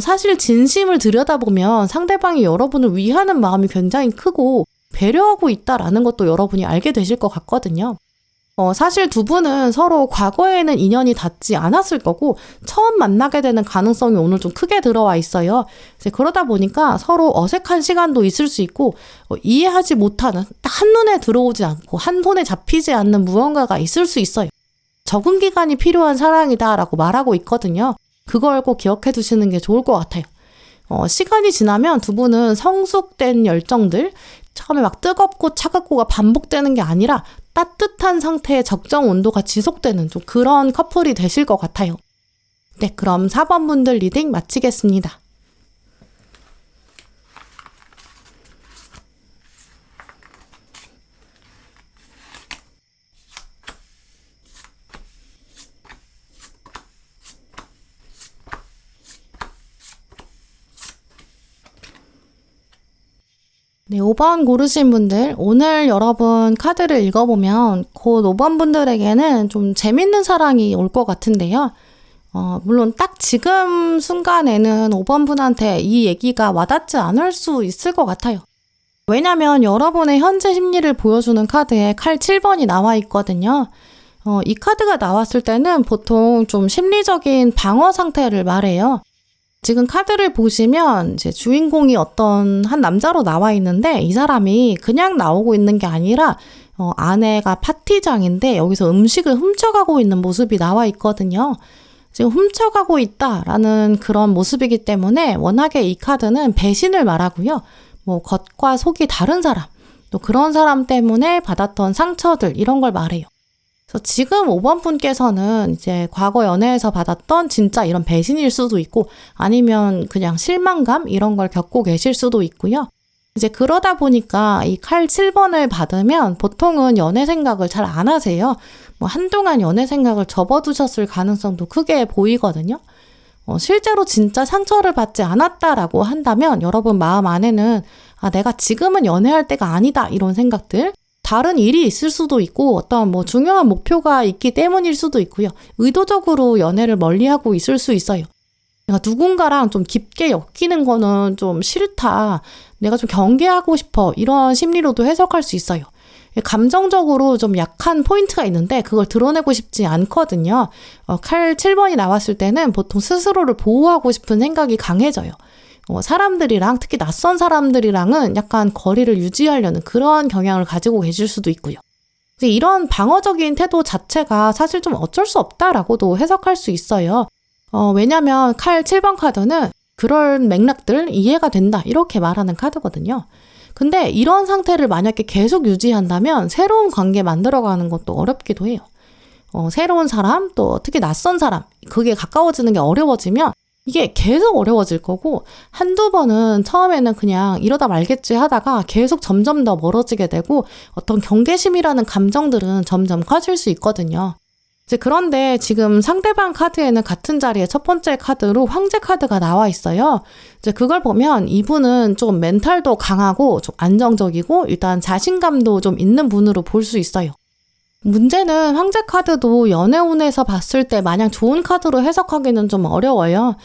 A: 사실 진심을 들여다보면 상대방이 여러분을 위하는 마음이 굉장히 크고 배려하고 있다라는 것도 여러분이 알게 되실 것 같거든요. 사실 두 분은 서로 과거에는 인연이 닿지 않았을 거고 처음 만나게 되는 가능성이 오늘 좀 크게 들어와 있어요. 이제 그러다 보니까 서로 어색한 시간도 있을 수 있고 이해하지 못하는 딱 한눈에 들어오지 않고 한 손에 잡히지 않는 무언가가 있을 수 있어요. 적응 기간이 필요한 사랑이다라고 말하고 있거든요. 그걸 꼭 기억해 두시는 게 좋을 것 같아요. 시간이 지나면 두 분은 성숙된 열정들, 처음에 막 뜨겁고 차갑고가 반복되는 게 아니라 따뜻한 상태의 적정 온도가 지속되는 좀 그런 커플이 되실 것 같아요. 네, 그럼 4번 분들 리딩 마치겠습니다. 네, 5번 고르신 분들, 오늘 여러분 카드를 읽어보면 곧 5번 분들에게는 좀 재밌는 사랑이 올 것 같은데요. 물론 딱 지금 순간에는 5번 분한테 이 얘기가 와닿지 않을 수 있을 것 같아요. 왜냐면 여러분의 현재 심리를 보여주는 카드에 칼 7번이 나와 있거든요. 이 카드가 나왔을 때는 보통 좀 심리적인 방어 상태를 말해요. 지금 카드를 보시면 이제 주인공이 어떤 한 남자로 나와 있는데 이 사람이 그냥 나오고 있는 게 아니라 아내가 파티장인데 여기서 음식을 훔쳐가고 있는 모습이 나와 있거든요. 지금 훔쳐가고 있다라는 그런 모습이기 때문에 워낙에 이 카드는 배신을 말하고요. 뭐 겉과 속이 다른 사람, 또 그런 사람 때문에 받았던 상처들 이런 걸 말해요. 그래서 지금 5번 분께서는 이제 과거 연애에서 받았던 진짜 이런 배신일 수도 있고 아니면 그냥 실망감 이런 걸 겪고 계실 수도 있고요. 이제 그러다 보니까 이 칼 7번을 받으면 보통은 연애 생각을 잘 안 하세요. 뭐 한동안 연애 생각을 접어두셨을 가능성도 크게 보이거든요. 실제로 진짜 상처를 받지 않았다라고 한다면 여러분 마음 안에는 내가 지금은 연애할 때가 아니다 이런 생각들, 다른 일이 있을 수도 있고 어떤 뭐 중요한 목표가 있기 때문일 수도 있고요. 의도적으로 연애를 멀리하고 있을 수 있어요. 내가 누군가랑 좀 깊게 엮이는 거는 좀 싫다. 내가 좀 경계하고 싶어. 이런 심리로도 해석할 수 있어요. 감정적으로 좀 약한 포인트가 있는데 그걸 드러내고 싶지 않거든요. 칼 7번이 나왔을 때는 보통 스스로를 보호하고 싶은 생각이 강해져요. 사람들이랑 특히 낯선 사람들이랑은 약간 거리를 유지하려는 그런 경향을 가지고 계실 수도 있고요. 이런 방어적인 태도 자체가 사실 좀 어쩔 수 없다라고도 해석할 수 있어요. 왜냐면 칼 7번 카드는 그런 맥락들 이해가 된다 이렇게 말하는 카드거든요. 근데 이런 상태를 만약에 계속 유지한다면 새로운 관계 만들어가는 것도 어렵기도 해요. 새로운 사람 또 특히 낯선 사람 그게 가까워지는 게 어려워지면 이게 계속 어려워질 거고 한두 번은 처음에는 그냥 이러다 말겠지 하다가 계속 점점 더 멀어지게 되고 어떤 경계심이라는 감정들은 점점 커질 수 있거든요. 이제 그런데 지금 상대방 카드에는 같은 자리에 첫 번째 카드로 황제 카드가 나와 있어요. 이제 그걸 보면 이분은 좀 멘탈도 강하고 좀 안정적이고 일단 자신감도 좀 있는 분으로 볼 수 있어요. 문제는 황제 카드도 연애운에서 봤을 때 마냥 좋은 카드로 해석하기는 좀 어려워요.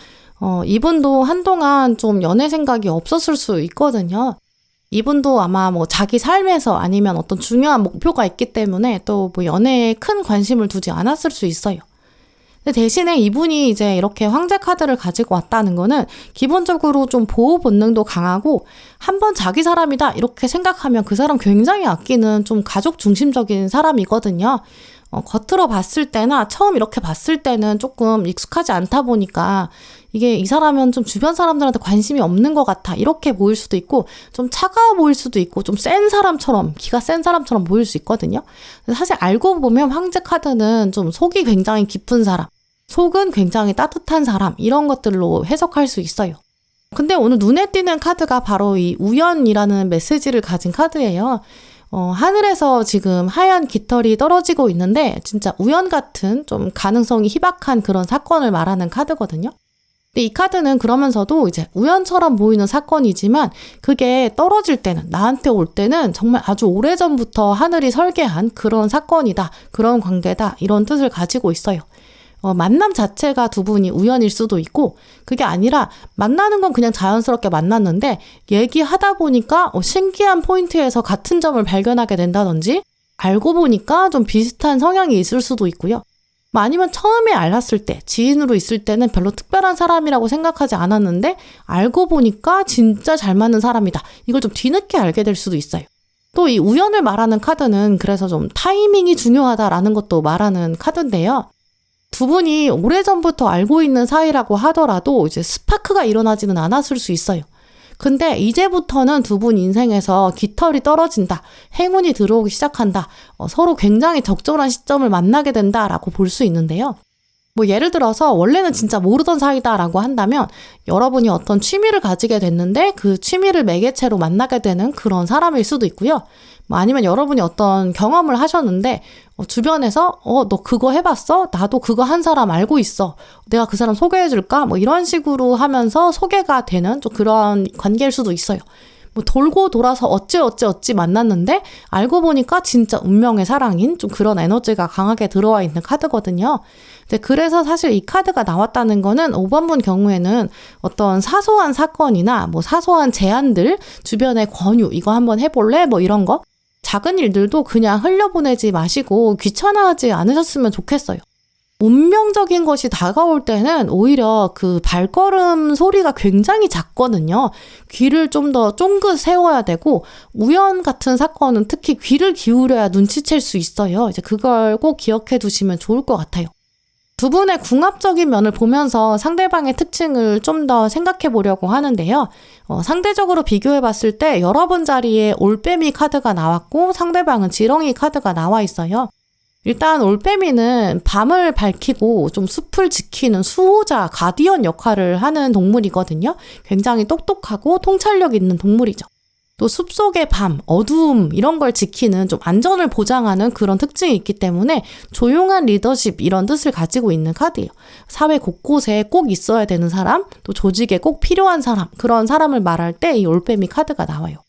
A: 이분도 한동안 좀 연애 생각이 없었을 수 있거든요. 이분도 아마 뭐 자기 삶에서 아니면 어떤 중요한 목표가 있기 때문에 또 뭐 연애에 큰 관심을 두지 않았을 수 있어요. 근데 대신에 이분이 이제 이렇게 황제 카드를 가지고 왔다는 거는 기본적으로 좀 보호 본능도 강하고 한번 자기 사람이다 이렇게 생각하면 그 사람 굉장히 아끼는 좀 가족 중심적인 사람이거든요. 겉으로 봤을 때나 처음 이렇게 봤을 때는 조금 익숙하지 않다 보니까 이게 이 사람은 좀 주변 사람들한테 관심이 없는 것 같아 이렇게 보일 수도 있고 좀 차가워 보일 수도 있고 좀 센 사람처럼 기가 센 사람처럼 보일 수 있거든요. 사실 알고 보면 황제 카드는 좀 속이 굉장히 깊은 사람, 속은 굉장히 따뜻한 사람 이런 것들로 해석할 수 있어요. 근데 오늘 눈에 띄는 카드가 바로 이 우연이라는 메시지를 가진 카드예요. 하늘에서 지금 하얀 깃털이 떨어지고 있는데 진짜 우연 같은 좀 가능성이 희박한 그런 사건을 말하는 카드거든요. 근데 이 카드는 그러면서도 이제 우연처럼 보이는 사건이지만 그게 떨어질 때는 나한테 올 때는 정말 아주 오래전부터 하늘이 설계한 그런 사건이다. 그런 관계다. 이런 뜻을 가지고 있어요. 만남 자체가 두 분이 우연일 수도 있고 그게 아니라 만나는 건 그냥 자연스럽게 만났는데 얘기하다 보니까 신기한 포인트에서 같은 점을 발견하게 된다든지 알고 보니까 좀 비슷한 성향이 있을 수도 있고요. 아니면 처음에 알았을 때 지인으로 있을 때는 별로 특별한 사람이라고 생각하지 않았는데 알고 보니까 진짜 잘 맞는 사람이다. 이걸 좀 뒤늦게 알게 될 수도 있어요. 또 이 우연을 말하는 카드는 그래서 좀 타이밍이 중요하다라는 것도 말하는 카드인데요. 두 분이 오래전부터 알고 있는 사이라고 하더라도 이제 스파크가 일어나지는 않았을 수 있어요. 근데 이제부터는 두 분 인생에서 깃털이 떨어진다. 행운이 들어오기 시작한다. 서로 굉장히 적절한 시점을 만나게 된다라고 볼 수 있는데요. 뭐 예를 들어서 원래는 진짜 모르던 사이다라고 한다면 여러분이 어떤 취미를 가지게 됐는데 그 취미를 매개체로 만나게 되는 그런 사람일 수도 있고요. 뭐 아니면 여러분이 어떤 경험을 하셨는데 주변에서 너 그거 해봤어? 나도 그거 한 사람 알고 있어. 내가 그 사람 소개해줄까? 뭐 이런 식으로 하면서 소개가 되는 좀 그런 관계일 수도 있어요. 뭐 돌고 돌아서 어찌 만났는데 알고 보니까 진짜 운명의 사랑인 좀 그런 에너지가 강하게 들어와 있는 카드거든요. 그래서 사실 이 카드가 나왔다는 거는 5번 분 경우에는 어떤 사소한 사건이나 뭐 사소한 제안들, 주변의 권유, 이거 한번 해볼래? 뭐 이런 거. 작은 일들도 그냥 흘려보내지 마시고 귀찮아하지 않으셨으면 좋겠어요. 운명적인 것이 다가올 때는 오히려 그 발걸음 소리가 굉장히 작거든요. 귀를 좀 더 쫑긋 세워야 되고, 우연 같은 사건은 특히 귀를 기울여야 눈치챌 수 있어요. 이제 그걸 꼭 기억해 두시면 좋을 것 같아요. 두 분의 궁합적인 면을 보면서 상대방의 특징을 좀 더 생각해 보려고 하는데요. 상대적으로 비교해 봤을 때 여러분 자리에 올빼미 카드가 나왔고 상대방은 지렁이 카드가 나와 있어요. 일단 올빼미는 밤을 밝히고 좀 숲을 지키는 수호자, 가디언 역할을 하는 동물이거든요. 굉장히 똑똑하고 통찰력 있는 동물이죠. 또 숲속의 밤, 어두움 이런 걸 지키는 좀 안전을 보장하는 그런 특징이 있기 때문에 조용한 리더십 이런 뜻을 가지고 있는 카드예요. 사회 곳곳에 꼭 있어야 되는 사람, 또 조직에 꼭 필요한 사람, 그런 사람을 말할 때 이 올빼미 카드가 나와요.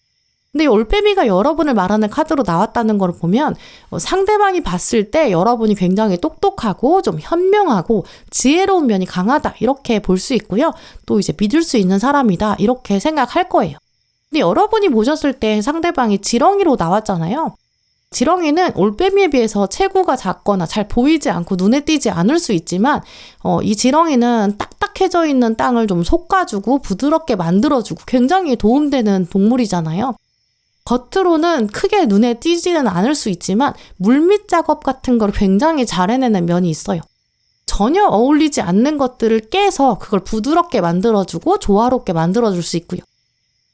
A: 근데 이 올빼미가 여러분을 말하는 카드로 나왔다는 걸 보면 상대방이 봤을 때 여러분이 굉장히 똑똑하고 좀 현명하고 지혜로운 면이 강하다 이렇게 볼 수 있고요. 또 이제 믿을 수 있는 사람이다 이렇게 생각할 거예요. 근데 여러분이 보셨을 때 상대방이 지렁이로 나왔잖아요. 지렁이는 올빼미에 비해서 체구가 작거나 잘 보이지 않고 눈에 띄지 않을 수 있지만 이 지렁이는 딱딱해져 있는 땅을 좀 솎아주고 부드럽게 만들어주고 굉장히 도움되는 동물이잖아요. 겉으로는 크게 눈에 띄지는 않을 수 있지만 물밑 작업 같은 걸 굉장히 잘 해내는 면이 있어요. 전혀 어울리지 않는 것들을 깨서 그걸 부드럽게 만들어주고 조화롭게 만들어줄 수 있고요.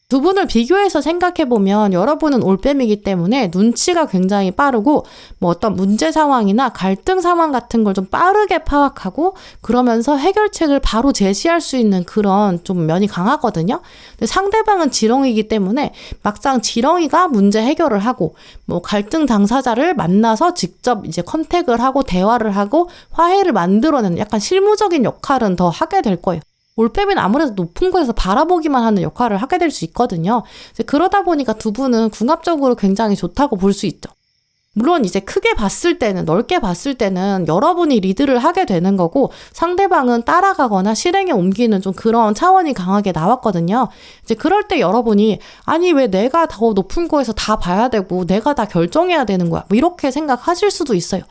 A: 두 분을 비교해서 생각해보면 여러분은 올빼미이기 때문에 눈치가 굉장히 빠르고 뭐 어떤 문제 상황이나 갈등 상황 같은 걸 좀 빠르게 파악하고 그러면서 해결책을 바로 제시할 수 있는 그런 좀 면이 강하거든요. 근데 상대방은 지렁이기 때문에 막상 지렁이가 문제 해결을 하고 뭐 갈등 당사자를 만나서 직접 이제 컨택을 하고 대화를 하고 화해를 만들어내는 약간 실무적인 역할은 더 하게 될 거예요. 올빼미는 아무래도 높은 곳에서 바라보기만 하는 역할을 하게 될 수 있거든요. 그러다 보니까 두 분은 궁합적으로 굉장히 좋다고 볼 수 있죠. 물론 이제 크게 봤을 때는, 넓게 봤을 때는 여러분이 리드를 하게 되는 거고 상대방은 따라가거나 실행에 옮기는 좀 그런 차원이 강하게 나왔거든요. 이제 그럴 때 여러분이 아니 왜 내가 더 높은 곳에서 다 봐야 되고 내가 다 결정해야 되는 거야? 뭐 이렇게 생각하실 수도 있어요.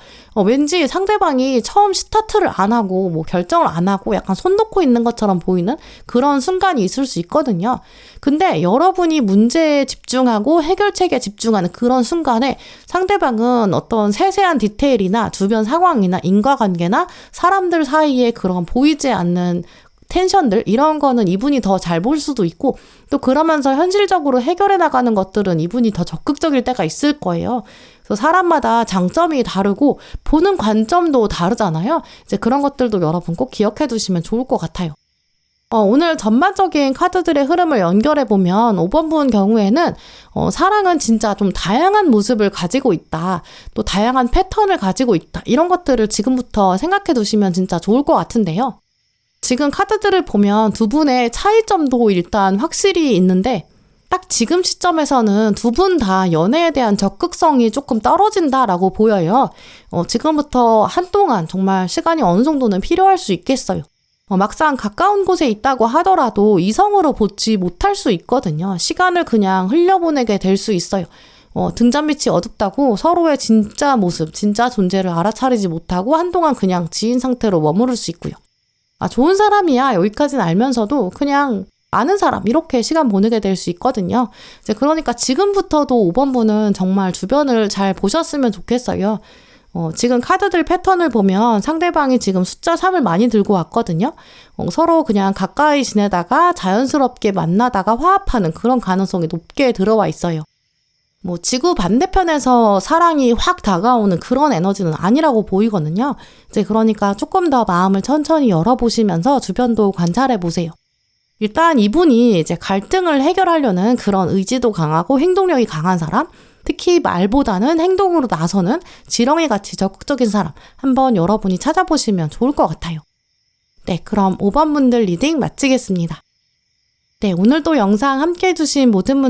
A: 왠지 상대방이 처음 스타트를 안 하고 뭐 결정을 안 하고 약간 손 놓고 있는 것처럼 보이는 그런 순간이 있을 수 있거든요. 근데 여러분이 문제에 집중하고 해결책에 집중하는 그런 순간에 상대방은 어떤 세세한 디테일이나 주변 상황이나 인과관계나 사람들 사이에 그런 보이지 않는 텐션들 이런 거는 이분이 더 잘 볼 수도 있고 또 그러면서 현실적으로 해결해 나가는 것들은 이분이 더 적극적일 때가 있을 거예요. 그래서 사람마다 장점이 다르고 보는 관점도 다르잖아요. 이제 그런 것들도 여러분 꼭 기억해 두시면 좋을 것 같아요. 오늘 전반적인 카드들의 흐름을 연결해보면 5번 분 경우에는 사랑은 진짜 좀 다양한 모습을 가지고 있다. 또 다양한 패턴을 가지고 있다. 이런 것들을 지금부터 생각해 두시면 진짜 좋을 것 같은데요. 지금 카드들을 보면 두 분의 차이점도 일단 확실히 있는데 딱 지금 시점에서는 두 분 다 연애에 대한 적극성이 조금 떨어진다라고 보여요. 지금부터 한동안 정말 시간이 어느 정도는 필요할 수 있겠어요. 막상 가까운 곳에 있다고 하더라도 이성으로 보지 못할 수 있거든요. 시간을 그냥 흘려보내게 될 수 있어요. 등잔빛이 어둡다고 서로의 진짜 모습, 진짜 존재를 알아차리지 못하고 한동안 그냥 지인 상태로 머무를 수 있고요. 좋은 사람이야 여기까지는 알면서도 그냥 아는 사람 이렇게 시간 보내게 될 수 있거든요. 이제 그러니까 지금부터도 5번 분은 정말 주변을 잘 보셨으면 좋겠어요. 지금 카드들 패턴을 보면 상대방이 지금 숫자 3을 많이 들고 왔거든요. 서로 그냥 가까이 지내다가 자연스럽게 만나다가 화합하는 그런 가능성이 높게 들어와 있어요. 뭐 지구 반대편에서 사랑이 확 다가오는 그런 에너지는 아니라고 보이거든요. 이제 그러니까 조금 더 마음을 천천히 열어보시면서 주변도 관찰해 보세요. 일단 이분이 이제 갈등을 해결하려는 그런 의지도 강하고 행동력이 강한 사람, 특히 말보다는 행동으로 나서는 지렁이같이 적극적인 사람 한번 여러분이 찾아보시면 좋을 것 같아요. 네, 그럼 5번 분들 리딩 마치겠습니다. 네, 오늘도 영상 함께 해주신 모든 분들